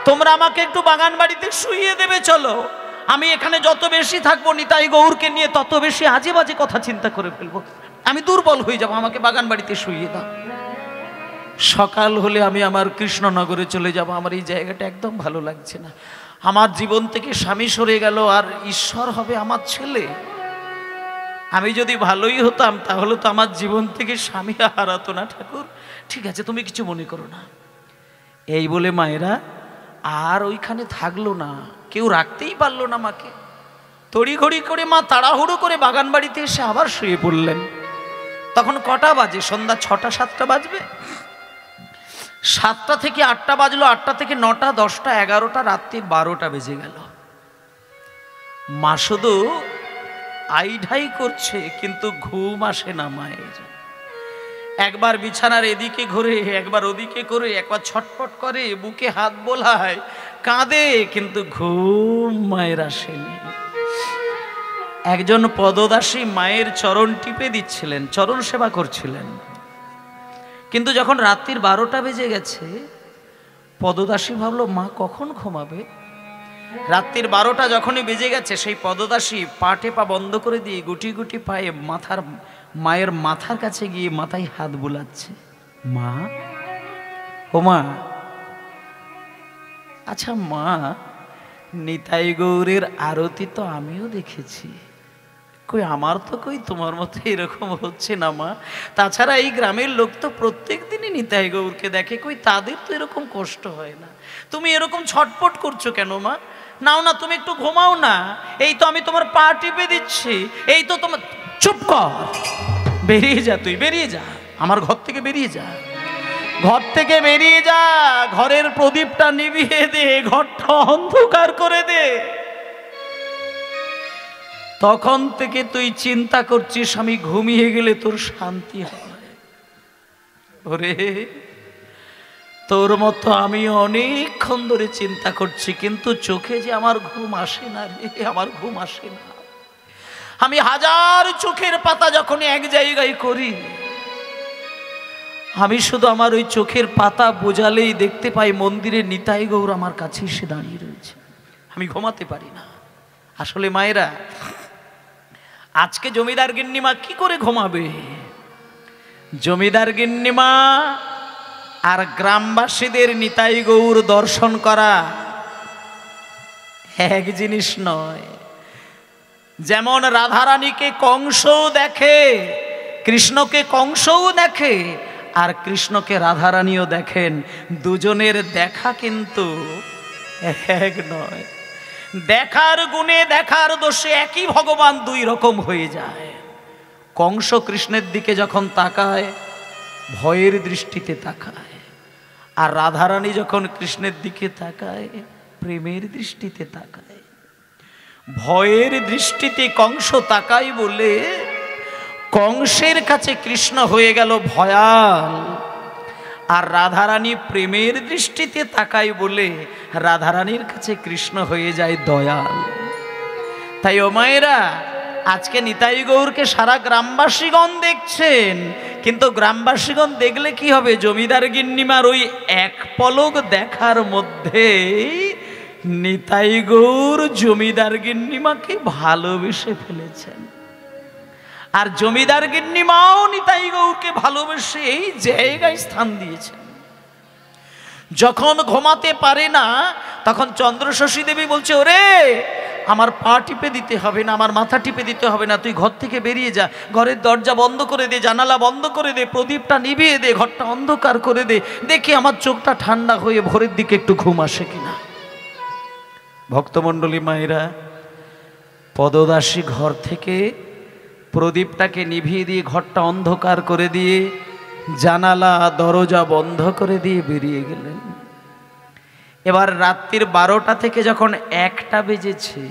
তোমরা আমাকে একটু বাগান বাড়িতে শুইয়ে দেবে, চলো। আমি এখানে যত বেশি থাকবো নিতাই গৌরকে নিয়ে, তত বেশি আজে বাজে কথা চিন্তা করে ফেলবো, আমি দুর্বল হয়ে যাবো, আমাকে বাগান বাড়িতে শুইয়ে দাও। সকাল হলে আমি আমার কৃষ্ণনগরে চলে যাব, আমার এই জায়গাটা একদম ভালো লাগছে না, আমার জীবন থেকে স্বামী সরে গেল, আর ঈশ্বর হবে আমার ছেলে। আমি যদি ভালোই হতাম তাহলে তো আমার জীবন থেকে স্বামী হারাতো না ঠাকুর। ঠিক আছে, তুমি কিছু মনে করো না। এই বলে মায়েরা আর ওইখানে থাকলো না, কেউ রাখতেই পারলো না মাকে। তড়িঘড়ি করে মা তাড়াহুড়ো করে বাগান বাড়িতে এসে আবার শুয়ে পড়লেন। তখন কটা বাজে? সন্ধ্যা 6টা 7টা বাজবে। 7টা থেকে 8টা বাজলো, 8টা থেকে 9টা, 10টা, 11টা, রাত্রি 12টা বেজে গেল। মা শুধু আইঢাই করছে, কিন্তু ঘুম আসে না মায়ের। একবার বিছানার এদিকে ঘুরে, একবার ওদিকে করে, একবার ছটফট করে, বুকে হাত বোলায়, কাঁদে, কিন্তু ঘুম মায়ের আসেনি। একজন পদদাসী মায়ের চরণ টিপে দিচ্ছিলেন, চরণ সেবা করছিলেন। কিন্তু যখন রাত্রির 12টা বেজে গেছে, পদদাসী ভাবলো মা কখন ঘুমাবে। রাত্রির 12টা যখনই বেজে গেছে, সেই পদদাসী পা টেপা বন্ধ করে দিয়ে গুটি গুটি পায়ে মায়ের মাথার কাছে গিয়ে মাথায় হাত বুলাচ্ছে। মা, ও মা, আচ্ছা মা, নিতাই গৌরের আরতি তো আমিও দেখেছি, কই আমার তো কই তোমার মতো এরকম হচ্ছে না মা। তাছাড়া এই গ্রামের লোক তো প্রত্যেক দিনই নিতাই গৌরকে দেখে, কই তাদের তো এরকম কষ্ট হয় না। তুমি এরকম ছটপট করছো কেন মা? নাও না, তুমি একটু ঘুমাও না। এই তো আমি তোমার পা টিপে দিচ্ছি, এই তো তোমার। চুপ কর, বেরিয়ে যা, তুই বেরিয়ে যা, আমার ঘর থেকে বেরিয়ে যা, ঘর থেকে বেরিয়ে যা, ঘরের প্রদীপটা নিভিয়ে দে, ঘরটা অন্ধকার করে দে। তখন থেকে তুই চিন্তা করছিস আমি ঘুমিয়ে গেলে তোর শান্তি হয়। ওরে, তোর মতো আমি অনেকক্ষণ ধরে চিন্তা করছি, কিন্তু চোখে যে আমার ঘুম আসে না রে, আমার ঘুম আসে না। আমি হাজার চোখের পাতা যখন এক জায়গায় করি, আমি শুধু আমার ওই চোখের পাতা বোঝালেই দেখতে পাই মন্দিরে নিতাই গৌর আমার কাছে এসে দাঁড়িয়ে রয়েছে। আমি ঘুমাতে পারি না। আসলে মায়েরা, আজকে জমিদার গিন্নিমা কি করে ঘুমাবে? জমিদার গিন্নিমা আর গ্রামবাসীদের নিতাই গৌর দর্শন করা এক জিনিস নয়। যেমন রাধারানীকে কংসও দেখে, কৃষ্ণকে কংসও দেখে, আর কৃষ্ণকে রাধারানীও দেখেন, দুজনের দেখা কিন্তু এক নয়। দেখার গুণে, দেখার দোষে একই ভগবান দুই রকম হয়ে যায়। কংস কৃষ্ণের দিকে যখন তাকায়, ভয়ের দৃষ্টিতে তাকায়, আর রাধারানী যখন কৃষ্ণের দিকে তাকায়, প্রেমের দৃষ্টিতে তাকায়। ভয়ের দৃষ্টিতে কংস তাকায় বলে কংসের কাছে কৃষ্ণ হয়ে গেল ভয়াল, আর রাধারানী প্রেমের দৃষ্টিতে তাকায় বলে রাধারানীর কাছে কৃষ্ণ হয়ে যায় দয়াল। তাই ও মায়েরা, আজকে নিতাই গৌরকে সারা গ্রামবাসীগণ দেখছেন, কিন্তু গ্রামবাসীগণ দেখলে কি হবে? জমিদার গিন্নিমার ওই এক পলক দেখার মধ্যে নিতাই গৌর জমিদার গিন্নিমাকে ভালোবেসে ফেলেছেন, আর জমিদার গিন্নিমাও নিতাই গৌরকে ভালোবেসে এই জায়গায় স্থান দিয়েছেন। যখন ঘুমাতে পারে না, তখন চন্দ্রশশী দেবী বলছে, ওরে আমার পা টিপে দিতে হবে না, আমার মাথা টিপে দিতে হবে না, তুই ঘর থেকে বেরিয়ে যা, ঘরের দরজা বন্ধ করে দে, জানালা বন্ধ করে দে, প্রদীপটা নিভিয়ে দে, ঘরটা অন্ধকার করে দে, দেখি আমার চোখটা ঠান্ডা হয়ে ভোরের দিকে একটু ঘুম আসে কিনা। ভক্তমণ্ডলী মায়েরা, পদদাসী ঘর থেকে প্রদীপটাকে নিভিয়ে দিয়ে, ঘরটা অন্ধকার করে দিয়ে, জানালা দরজা বন্ধ করে দিয়ে বেরিয়ে গেলেন। এবার রাত্রির 12টা থেকে যখন 1টা বেজেছে,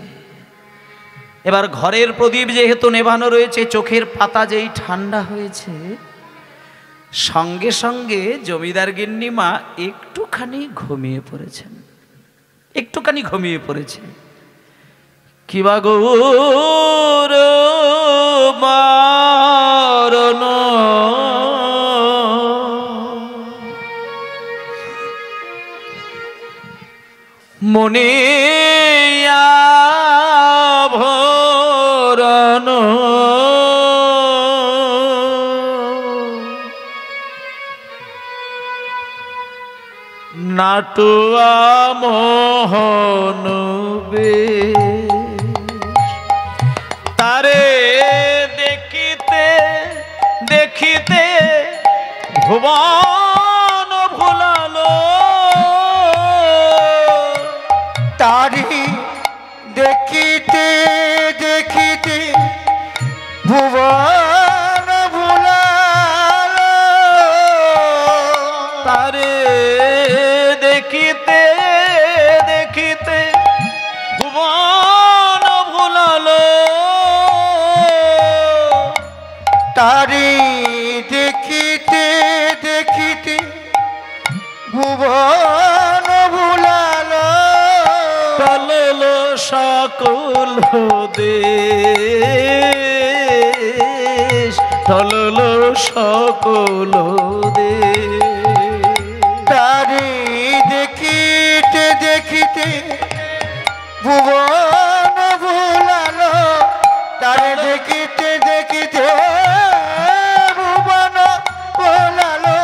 এবার ঘরের প্রদীপ যেহেতু নেভানো রয়েছে, চোখের পাতা যেই ঠান্ডা হয়েছে, সঙ্গে সঙ্গে জমিদার গিন্নিমা একটুখানি ঘুমিয়ে পড়েছেন, একটুখানি ঘুমিয়ে পড়েছে। কিবা গৌর মারণ মনে আভরণ নাটুয়া মোহন তারে দেখিতে দেখিতে ভুবন ভুলালো, তারি দেখিতে দেখিতে ভুবন ভুলালো, তারে তারি দেখিতে দেখিতে ভুবন ভুলালো টললো সকল দেশ, টললো সকল দেশ। তারি দেখিতে দেখিতে ভুবন ভুলালো তারি দেখিতে দেখিতে ভুবন ভুলালো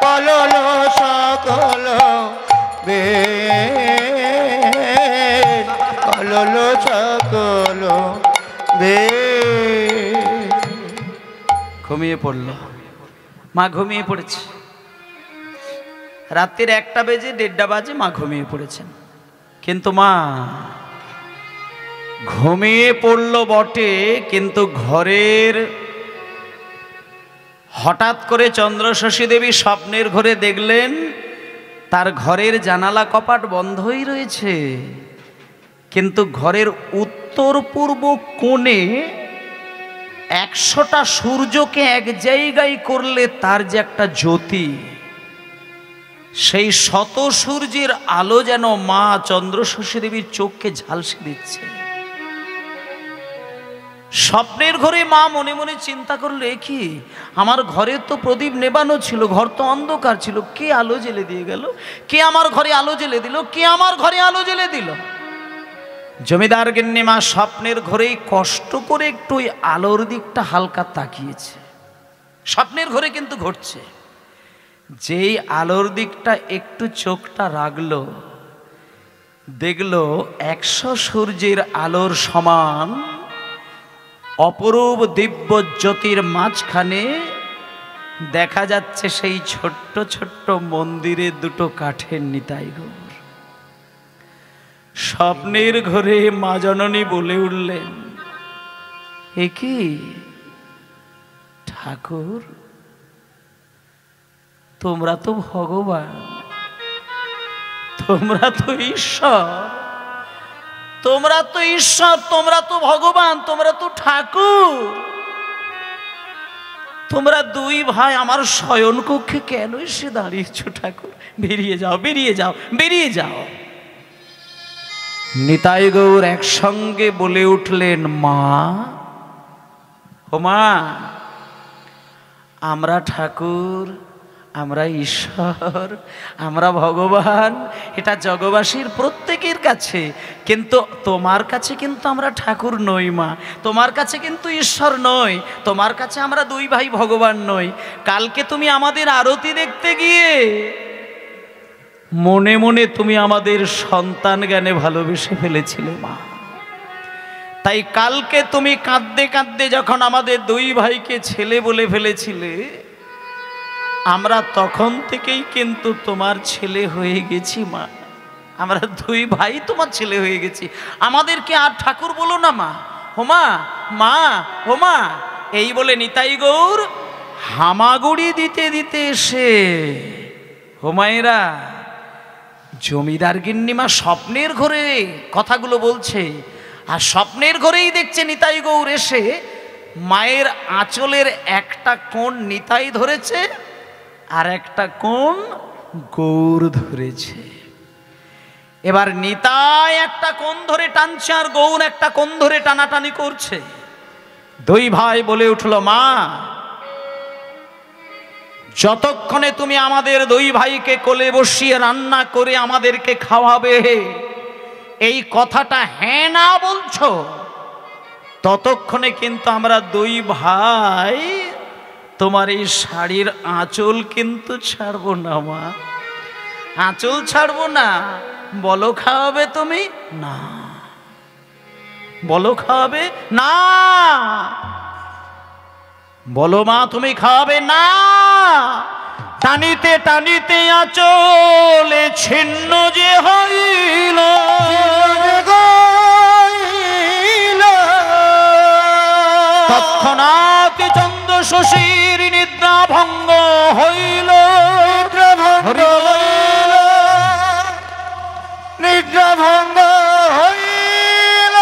কললো সকল বেশ কললো সকল বেশ। ঘুমিয়ে পড়ল মা, ঘুমিয়ে পড়েছে। রাত্রির 1টা বেজে 1:30 বাজে মা ঘুমিয়ে পড়েছেন। কিন্তু মা ঘুমিয়ে পড়ল বটে, কিন্তু ঘরের হঠাৎ করে চন্দ্রশশী দেবী স্বপ্নের ঘরে দেখলেন তার ঘরের জানালা কপাট বন্ধই রয়েছে, কিন্তু ঘরের উত্তর পূর্ব কোণে 100টা সূর্যকে এক জায়গায় করলে তার যে একটা জ্যোতি, সেই শত সূর্যের আলো যেন মা চন্দ্রশশী দেবীর চোখকে ঝালসে দিচ্ছে। স্বপ্নের ঘরে মা মনে মনে চিন্তা করলে, কি আমার ঘরে তো প্রদীপ নেবানো ছিল, ঘর তো অন্ধকার ছিল, কে আলো জ্বেলে দিয়ে গেল? কে আমার ঘরে আলো জ্বেলে দিল? কে আমার ঘরে আলো জ্বেলে দিল? জমিদার গিন্নি মা স্বপ্নের ঘরেই কষ্ট করে একটু ওই আলোর দিকটা হালকা তাকিয়েছে। স্বপ্নের ঘরে কিন্তু ঘটছে। যেই আলোর দিকটা একটু চোখটা রাখলো, দেখলো 100 সূর্যের আলোর সমান অপরূপ দিব্য জ্যোতির মাঝখানে দেখা যাচ্ছে সেই ছোট্ট ছোট্ট মন্দিরে 2টো কাঠের নিতাই গৌর। স্বপ্নের ঘরে মা জননী বলে উঠলেন, এ কি ঠাকুর, তোমরা তো ভগবান, তোমরা তো ঈশ্বর, তোমরা তো ঈশ্বর, তোমরা তো ভগবান, তোমরা তো ঠাকুর, তোমরা 2 ভাই আমার শয়ন কক্ষে কেন এসে দাঁড়িয়েছো? ঠাকুর বেরিয়ে যাও, বেরিয়ে যাও, বেরিয়ে যাও। নিতাই গৌর একসঙ্গে বলে উঠলেন, মা ও মা, আমরা ঠাকুর, আমরা ঈশ্বর, আমরা ভগবান, এটা জগবাসীর প্রত্যেকের কাছে, কিন্তু তোমার কাছে কিন্তু আমরা ঠাকুর নই মা, তোমার কাছে কিন্তু ঈশ্বর নই, তোমার কাছে আমরা 2 ভাই ভগবান নই। কালকে তুমি আমাদের আরতি দেখতে গিয়ে মনে মনে তুমি আমাদের সন্তান জ্ঞানে ভালোবেসে ফেলেছিলে মা, তাই কালকে তুমি কাঁদতে কাঁদতে যখন আমাদের 2 ভাইকে ছেলে বলে ফেলেছিলে, আমরা তখন থেকেই কিন্তু তোমার ছেলে হয়ে গেছি মা, আমরা 2 ভাই তোমার ছেলে হয়ে গেছি, আমাদেরকে আর ঠাকুর বলো না মা। হোমা মা, হোমা, এই বলে নিতাই গৌর হামাগুড়ি দিতে দিতে এসে হোমায়েরা জমিদার গিন্নিমা স্বপ্নের ঘরে কথাগুলো বলছে, আর স্বপ্নের ঘরেই দেখছে নিতাই গৌর এসে মায়ের আঁচলের একটা কোণ নিতাই ধরেছে আর একটা কোণ গৌর ধরেছে। এবার নিতাই একটা কোণ ধরে টানছে আর গৌর একটা কোণ ধরে টানাটানি করছে। 2 ভাই বলে উঠল, মা যতক্ষণে তুমি আমাদের 2 ভাইকে কোলে বসিয়ে রান্না করে আমাদেরকে খাওয়াবে, এই কথাটা হ্যাঁ না বলছো, ততক্ষণে কিন্তু আমরা 2 ভাই তোমার এই শাড়ির আঁচল কিন্তু ছাড়বো না মা, আঁচল ছাড়বো না। বলো খাওয়াবে তুমি? না। বলো খাওয়াবে? না। বলো মা তুমি খাওয়াবে? না। টানিতে টানিতে আঁচলে ছিন্ন যে হইল, তৎক্ষণাৎ চন্দ্রশশীর নিদ্রা ভঙ্গ হইল, নিদ্রা ভঙ্গ হইল।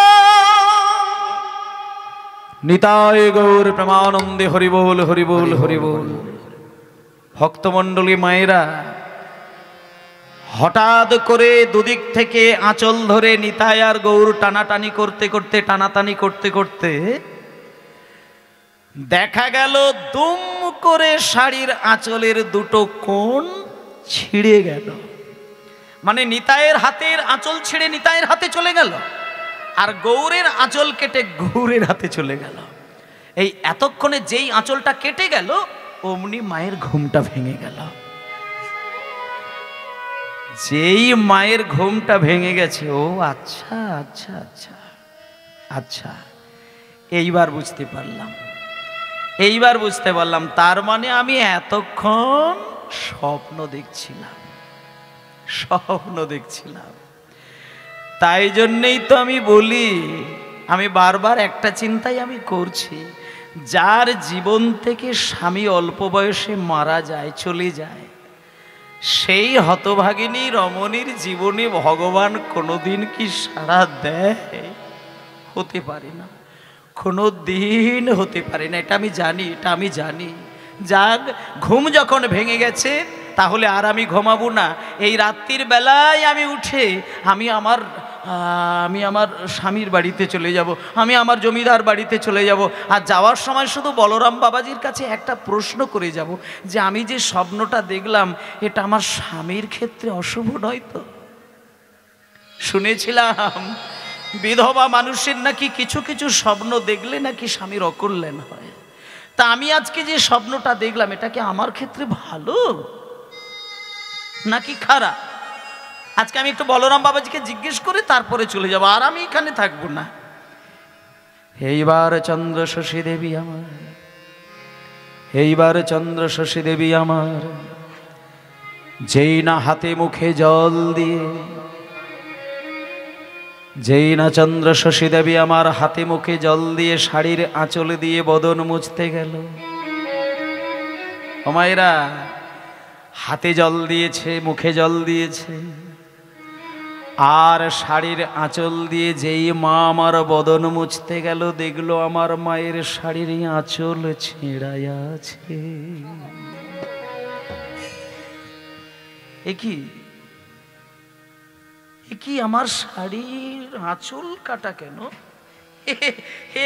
নিতাই গৌর প্রেমানন্দে হরিবোল হরিবোল হরিবোল। ভক্তমণ্ডলী মায়েরা, হঠাৎ করে দুদিক থেকে আঁচল ধরে নিতাই আর গৌর টানাটানি করতে করতে টানাটানি করতে করতে দেখা গেল দুম করে শাড়ির আঁচলের দুটো কোণ ছিঁড়ে গেল। মানে নিতাইয়ের হাতের আঁচল ছিঁড়ে নিতাইয়ের হাতে চলে গেল, আর গৌরের আঁচল কেটে গৌরের হাতে চলে গেল। এই এতক্ষণে যেই আঁচলটা কেটে গেল অমনি মায়ের ঘুমটা ভেঙে গেল। যেই মায়ের ঘুমটা ভেঙে গেছে, ও আচ্ছা আচ্ছা আচ্ছা আচ্ছা, এইবার বুঝতে পারলাম, এইবার বুঝতে পারলাম। তার মানে আমি এতক্ষণ স্বপ্ন দেখছিলাম, স্বপ্ন দেখছিলাম। তাই জন্যেই তো আমি বলি, আমি বারবার একটা চিন্তাই আমি করছি, যার জীবন থেকে স্বামী অল্প বয়সে মারা যায়, চলে যায়, সেই হতভাগিনী রমণীর জীবনে ভগবান কোনোদিন কি সাড়া দেয়? হতে পারে না, কোনো দিন হতে পারে না। এটা আমি জানি, এটা আমি জানি। যাক, ঘুম যখন ভেঙে গেছে তাহলে আর আমি ঘুমাবো না। এই রাত্রির বেলায় আমি উঠে আমি আমার স্বামীর বাড়িতে চলে যাব, আমি আমার জমিদার বাড়িতে চলে যাব। আর যাওয়ার সময় শুধু বলরাম বাবাজির কাছে একটা প্রশ্ন করে যাব, যে আমি যে স্বপ্নটা দেখলাম এটা আমার স্বামীর ক্ষেত্রে অশুভ নয় তো? শুনেছিলাম বিধবা মানুষের নাকি কিছু কিছু স্বপ্ন দেখলে নাকি স্বামীর অকল্যাণ হয়। তা আমি আজকে যে স্বপ্নটা দেখলাম এটা কি আমার ক্ষেত্রে ভালো নাকি খারাপ? আজকে আমি একটু বলরাম বাবাজিকে জিজ্ঞেস করে তারপরে চলে যাব, আর আমি এখানে থাকবো না। এইবার চন্দ্র শশী দেবী আমার, এইবার চন্দ্র শশী দেবী আমার, যেই না হাতে মুখে জল দিয়ে, যেই না চন্দ্র শশী দেবী আমার হাতে মুখে জল দিয়ে শাড়ির আঁচল দিয়ে বদন মুছতে গেল। ও মায়েরা, হাতে জল দিয়েছে, মুখে জল দিয়েছে, আর শাড়ির আঁচল দিয়ে যেই মা আমার বদন মুছতে গেল, দেখলো আমার মায়ের শাড়ির আঁচল ছেঁড়াই আছে। এ কি আমার শাড়ির আঁচল কাটা কেন?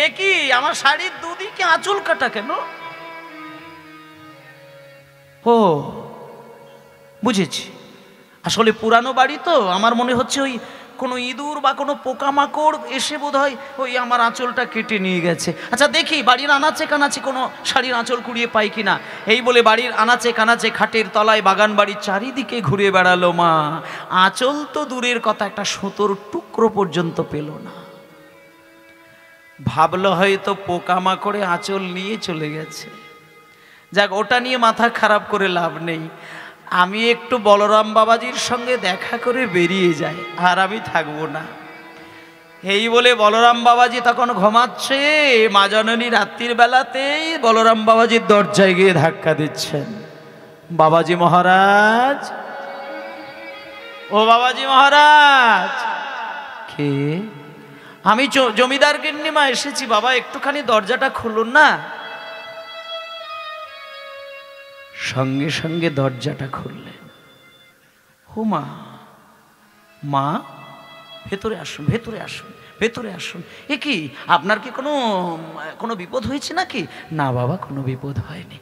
এ কি আমার শাড়ির দুদিকে আঁচল কাটা কেন? ও বুঝেছি, আসলে পুরানো বাড়ি তো, আমার মনে হচ্ছে ওই কোনো ইঁদুর বা কোনো পোকামাকড় এসে বোধহয় ওই আমার আঁচলটা কেটে নিয়ে গেছে। আচ্ছা দেখি বাড়ির আনাচে কানাচে কোনো শাড়ির আঁচল কুড়িয়ে পাই কিনা। এই বলে বাড়ির আনাচে কানাচে খাটের তলায় বাগান বাড়ির চারিদিকে ঘুরে বেড়ালো মা। আঁচল তো দূরের কথা, একটা সুতোর টুকরো পর্যন্ত পেল না। ভাবলো হয়তো পোকামাকড়ে আঁচল নিয়ে চলে গেছে। যাক, ওটা নিয়ে মাথা খারাপ করে লাভ নেই। আমি একটু বলরাম বাবাজির সঙ্গে দেখা করে বেরিয়ে যাই, আর আমি থাকবো না। এই বলে বলরাম বাবাজি তখন ঘুমাচ্ছে। মা জননী রাত্রির বেলাতেই বলরাম বাবাজির দরজায় গিয়ে ধাক্কা দিচ্ছেন। বাবাজি মহারাজ, ও বাবাজি মহারাজ। কে? আমি জমিদার গিন্নিমা এসেছি বাবা, একটুখানি দরজাটা খুলুন না। সঙ্গে সঙ্গে দরজাটা খুললেন। ও মা, মা ভেতরে আসুন, ভেতরে আসুন, ভেতরে আসুন। এ কি, আপনার কি কোনো বিপদ হয়েছে নাকি? না বাবা, কোনো বিপদ হয়নি।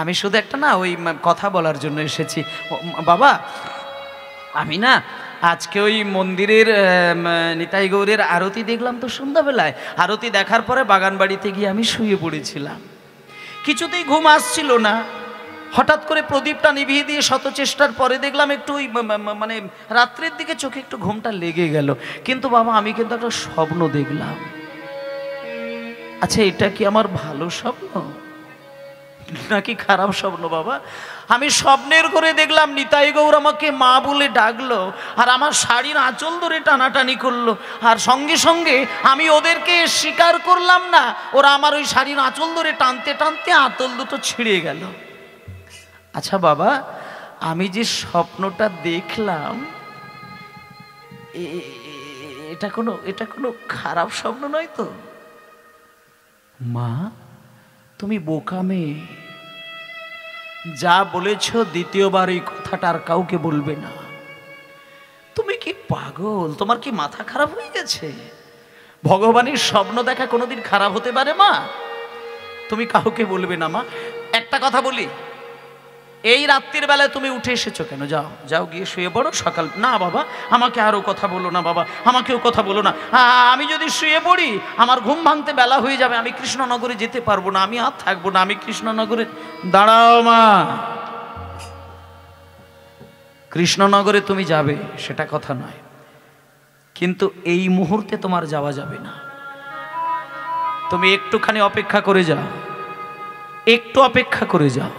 আমি শুধু একটা না ওই কথা বলার জন্য এসেছি। বাবা, আমি না আজকে ওই মন্দিরের নিতাই গৌরের আরতি দেখলাম তো সন্ধ্যাবেলায়। আরতি দেখার পরে বাগান বাড়িতে গিয়ে আমি শুয়ে পড়েছিলাম, কিছুতেই ঘুম আসছিল না। হঠাৎ করে প্রদীপটা নিভিয়ে দিয়ে শত চেষ্টার পরে দেখলাম একটু ওই মানে রাত্রের দিকে চোখে একটু ঘুমটা লেগে গেল। কিন্তু বাবা, আমি কিন্তু একটা স্বপ্ন দেখলাম। আচ্ছা, এটা কি আমার ভালো স্বপ্ন নাকি খারাপ স্বপ্ন বাবা? আমি স্বপ্নের করে দেখলাম নিতাই গৌর আমাকে মা বলে ডাকলো, আর আমার শাড়ির আঁচল ধরে টানাটানি করলো, আর সঙ্গে সঙ্গে আমি ওদেরকে স্বীকার করলাম না, ওরা আমার ওই শাড়ির আঁচল ধরে টানতে টানতে আঁচল দুটো ছিঁড়ে গেল। আচ্ছা বাবা, আমি যে স্বপ্নটা দেখলাম এটা কোনো খারাপ স্বপ্ন নয় তো? মা তুমি বোকা মেয়ে, যা বলেছ দ্বিতীয়বার এই কথাটা আর কাউকে বলবে না। তুমি কি পাগল? তোমার কি মাথা খারাপ হয়ে গেছে? ভগবানের স্বপ্ন দেখা কোনোদিন খারাপ হতে পারে মা? তুমি কাউকে বলবে না মা। একটা কথা বলি, এই রাত্রির বেলায় তুমি উঠে এসেছো কেন? যাও যাও গিয়ে শুয়ে পড়ো, সকাল। না বাবা, আমাকে আরো কথা বলো না বাবা, আমাকেও কথা বলো না। আমি যদি শুয়ে পড়ি আমার ঘুম ভাঙতে বেলা হয়ে যাবে, আমি কৃষ্ণনগরে যেতে পারবো না, আমি আর থাকবো না, আমি কৃষ্ণনগরে। দাঁড়াও মা, কৃষ্ণনগরে তুমি যাবে সেটা কথা নয়, কিন্তু এই মুহূর্তে তোমার যাওয়া যাবে না। তুমি একটুখানি অপেক্ষা করে যাও, একটু অপেক্ষা করে যাও।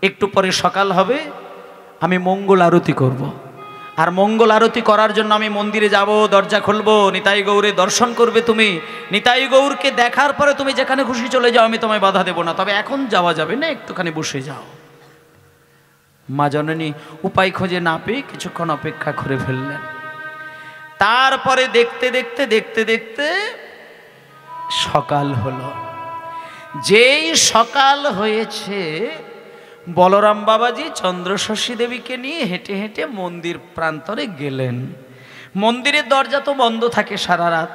একটু পরে সকাল হবে, আমি মঙ্গল আরতি করব। আর মঙ্গল আরতি করার জন্য আমি মন্দিরে যাব, দরজা খুলবো, নিতাই গৌরে দর্শন করবে তুমি। নিতাই গৌরকে দেখার পরে তুমি যেখানে খুশি চলে যাও, আমি তোমায় বাধা দেব না, তবে এখন যাওয়া যাবে না, একটুখানি বসে যাও। মা জননী উপায় খুঁজে না পেয়ে কিছুক্ষণ অপেক্ষা করে ফেললেন। তারপরে দেখতে দেখতে দেখতে দেখতে সকাল হলো। যেই সকাল হয়েছে, বলরাম বাবাজি চন্দ্রশশী দেবীকে নিয়ে হেঁটে হেঁটে মন্দির প্রান্তরে গেলেন। মন্দিরের দরজা তো বন্ধ থাকে সারা রাত,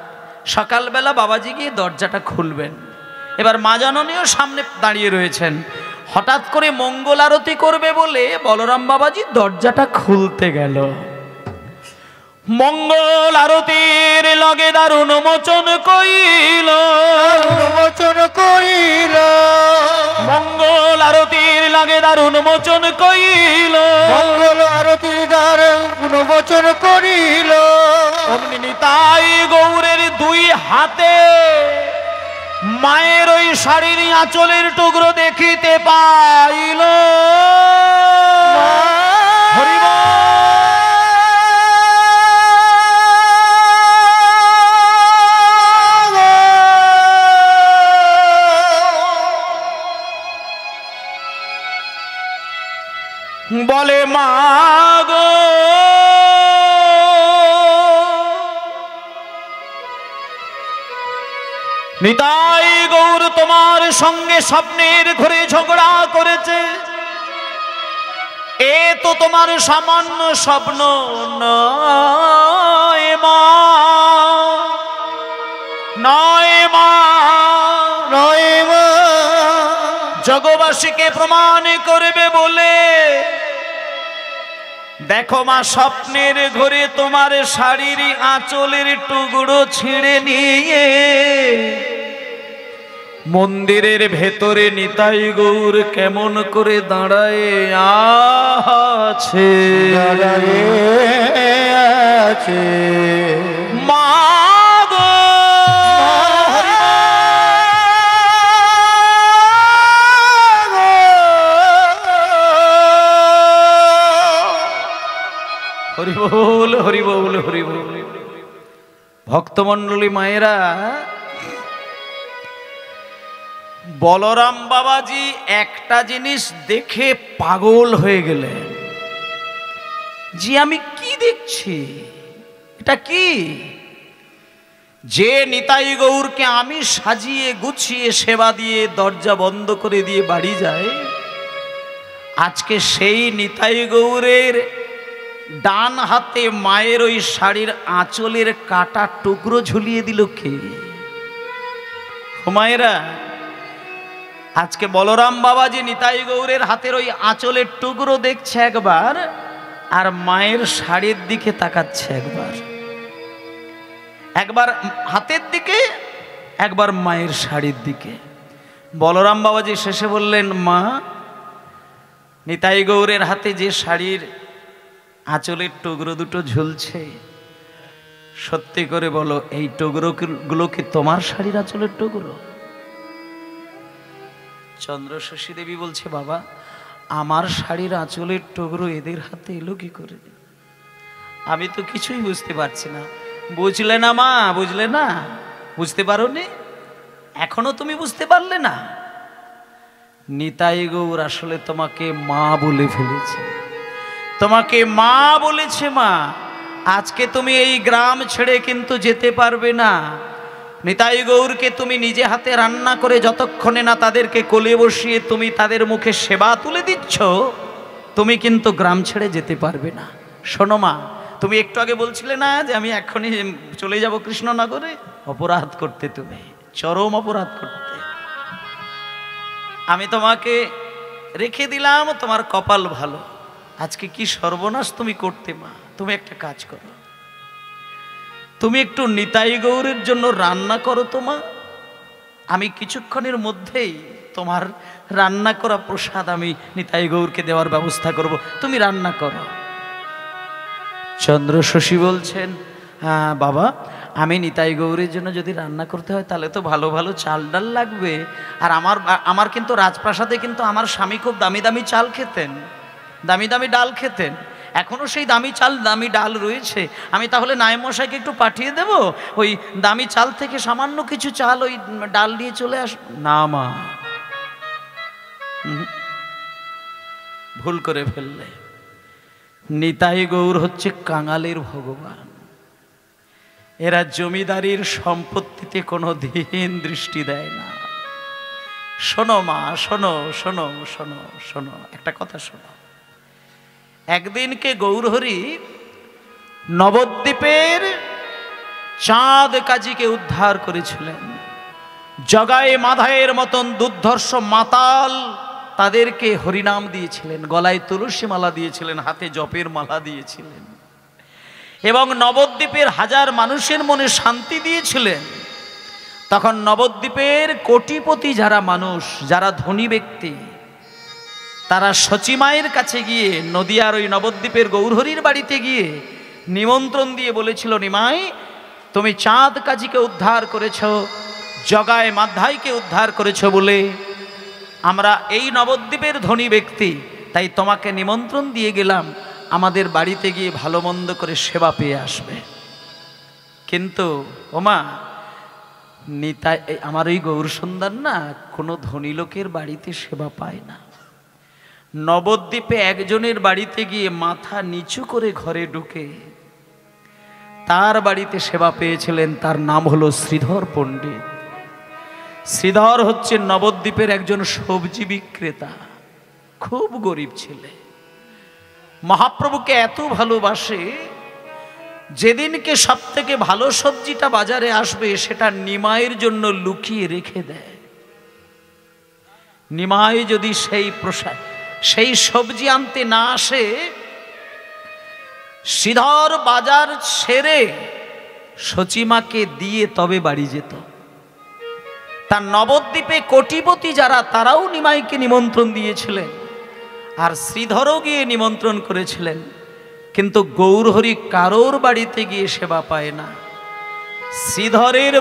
সকালবেলা বাবাজি গিয়ে দরজাটা খুলবেন। এবার মা জননীও সামনে দাঁড়িয়ে রয়েছেন। হঠাৎ করে মঙ্গল আরতি করবে বলে বলরাম বাবাজি দরজাটা খুলতে গেল। মঙ্গল আরতির লগে দারুণ মোচন কইল, মোচন কইল, মঙ্গল আরতির লাগে দারুণ মোচন কইল, মঙ্গল আরতি দারুণ মোচন করিল। অমনি নিতাই গৌরের দুই হাতে মায়ের ওই শাড়ির আঁচলের টুকরো দেখিতে পাইল। বলে মা গো, নিতাই গৌর তোমার সঙ্গে স্বপ্নের ঘরে ঝগড়া করেছে, এ তো তোমার সামান্য স্বপ্ন নয় মা, নয় মা, নয় মা, জগবাসীকে প্রমাণ করবে বলে দেখো মা, স্বপ্নের ঘরে তোমার শাড়ির আঁচলের টুকরো ছিঁড়ে নিয়ে মন্দিরের ভেতরে নিতাই গৌর কেমন করে দাঁড়ায় আছে, দাঁড়ায়ে আছে। মা গো, হরি বল, হরি বল, হরি বল। ভক্তমণ্ডলী মায়েরা, বলরাম বাবাজি একটা জিনিস দেখে পাগল হয়ে গেলেন। জি আমি কি দেখছি, এটা কি? যে নিতাই গৌরকে আমি সাজিয়ে গুছিয়ে সেবা দিয়ে দরজা বন্ধ করে দিয়ে বাড়ি যায়, আজকে সেই নিতাই গৌরের ডান হাতে মায়ের ওই শাড়ির আঁচলের কাটা টুকরো ঝুলিয়ে দিল কে? মায়েরা, আজকে বলরাম বাবাজি নিতাই গৌরের হাতের ওই আঁচলের টুকরো দেখছে একবার, আর মায়ের শাড়ির দিকে তাকাচ্ছে একবার, একবার হাতের দিকে একবার মায়ের শাড়ির দিকে। বলরাম বাবাজি শেষে বললেন, মা, নিতাই গৌরের হাতে যে শাড়ির আঁচলের টুকরো দুটো ঝুলছে, সত্যি করে বলো এই টুকরোগুলো কি তোমার শাড়ির আঁচলের টুকরো? চন্দ্রশশী দেবী বলছে, বাবা, আমার শাড়ির আঁচলের টুকরো এদের হাতে এলো কি করে? আমি তো কিছুই বুঝতে পারছি না। বুঝলে না মা, বুঝলে না? বুঝতে পারোনি? এখনো তুমি বুঝতে পারলে না? নিতাই গৌর আসলে তোমাকে মা বলে ফেলেছে, তোমাকে মা বলেছে। মা, আজকে তুমি এই গ্রাম ছেড়ে কিন্তু যেতে পারবে না। নিতাই গৌরকে তুমি নিজে হাতে রান্না করে যতক্ষণে না তাদেরকে কোলে বসিয়ে তুমি তাদের মুখে সেবা তুলে দিচ্ছ, তুমি কিন্তু গ্রাম ছেড়ে যেতে পারবে না। শোনো মা, তুমি একটু আগে বলছিলে না যে আমি এখনই চলে যাব কৃষ্ণনগরে? অপরাধ করতে, তুমি চরম অপরাধ করতে। আমি তোমাকে রেখে দিলাম, তোমার কপাল ভালো। আজকে কি সর্বনাশ তুমি করতে মা। তুমি একটা কাজ করো, তুমি একটু নিতাই গৌরের জন্য রান্না করো তো মা। আমি কিছুক্ষণের মধ্যেই তোমার রান্না করা প্রসাদ আমি নিতাই গৌরকে দেওয়ার ব্যবস্থা করব, তুমি রান্না করো। চন্দ্র শশী বলছেন, হ্যাঁ বাবা, আমি নিতাই গৌরের জন্য যদি রান্না করতে হয় তাহলে তো ভালো ভালো চাল ডাল লাগবে। আর আমার কিন্তু রাজপ্রাসাদে কিন্তু আমার স্বামী খুব দামি দামি চাল খেতেন, দামি দামি ডাল খেতেন। এখনও সেই দামি চাল দামি ডাল রয়েছে। আমি তাহলে নায়েমশাইকে একটু পাঠিয়ে দেব, ওই দামি চাল থেকে সামান্য কিছু চাল ওই ডাল নিয়ে চলে আস। না মা, ভুল করে ফেললে। নিতাই গৌর হচ্ছে কাঙালের ভগবান। এরা জমিদারির সম্পত্তিতে কোনো দিন দৃষ্টি দেয় না। শোনো মা, শোনো শোনো শোনো শোনো, একটা কথা শোনো। একদিনকে গৌরহরি নবদ্বীপের চাঁদ কাজীকে উদ্ধার করেছিলেন। জগায় মাধায়ের মতন দুর্ধর্ষ মাতাল তাদেরকে হরিনাম দিয়েছিলেন, গলায় তুলসী মালা দিয়েছিলেন, হাতে জপের মালা দিয়েছিলেন এবং নবদ্বীপের হাজার মানুষের মনে শান্তি দিয়েছিলেন। তখন নবদ্বীপের কোটিপতি যারা মানুষ, যারা ধনী ব্যক্তি, তারা সচিমায়ের কাছে গিয়ে নদিয়ার ওই নবদ্বীপের গৌরহরির বাড়িতে গিয়ে নিমন্ত্রণ দিয়ে বলেছিল, নিমাই তুমি চাঁদ কাজীকে উদ্ধার করেছ, জগায় মাধাইকে উদ্ধার করেছ বলে আমরা এই নবদ্বীপের ধনী ব্যক্তি, তাই তোমাকে নিমন্ত্রণ দিয়ে গেলাম, আমাদের বাড়িতে গিয়ে ভালো মন্দ করে সেবা পেয়ে আসবে। কিন্তু ওমা, নিতাই আমার ওই গৌর সুন্দর না কোনো ধনী লোকের বাড়িতে সেবা পায় না। নবদ্বীপে একজনের বাড়িতে গিয়ে মাথা নিচু করে ঘরে ঢুকে তার বাড়িতে সেবা পেয়েছিলেন। তার নাম হলো শ্রীধর পণ্ডিত। শ্রীধর হচ্ছে নবদ্বীপের একজন সবজি বিক্রেতা, খুব গরিব ছেলে। মহাপ্রভুকে এত ভালোবাসে, যেদিনকে সব থেকে ভালো সবজিটা বাজারে আসবে সেটা নিমাইয়ের জন্য লুকিয়ে রেখে দেয়। নিমাই যদি সেই সবজি আনতে না আসে, শ্রীধর বাজার ছেড়ে সচিমাকে দিয়ে তবে বাড়ি যেত। তার নবদ্বীপে কোটিপতি যারা, তারাও নিমাইকে নিমন্ত্রণ দিয়েছিলেন, আর শ্রীধরও গিয়ে নিমন্ত্রণ করেছিলেন, কিন্তু গৌরহরি কারোর বাড়িতে গিয়ে সেবা পায় না। শ্রীধরের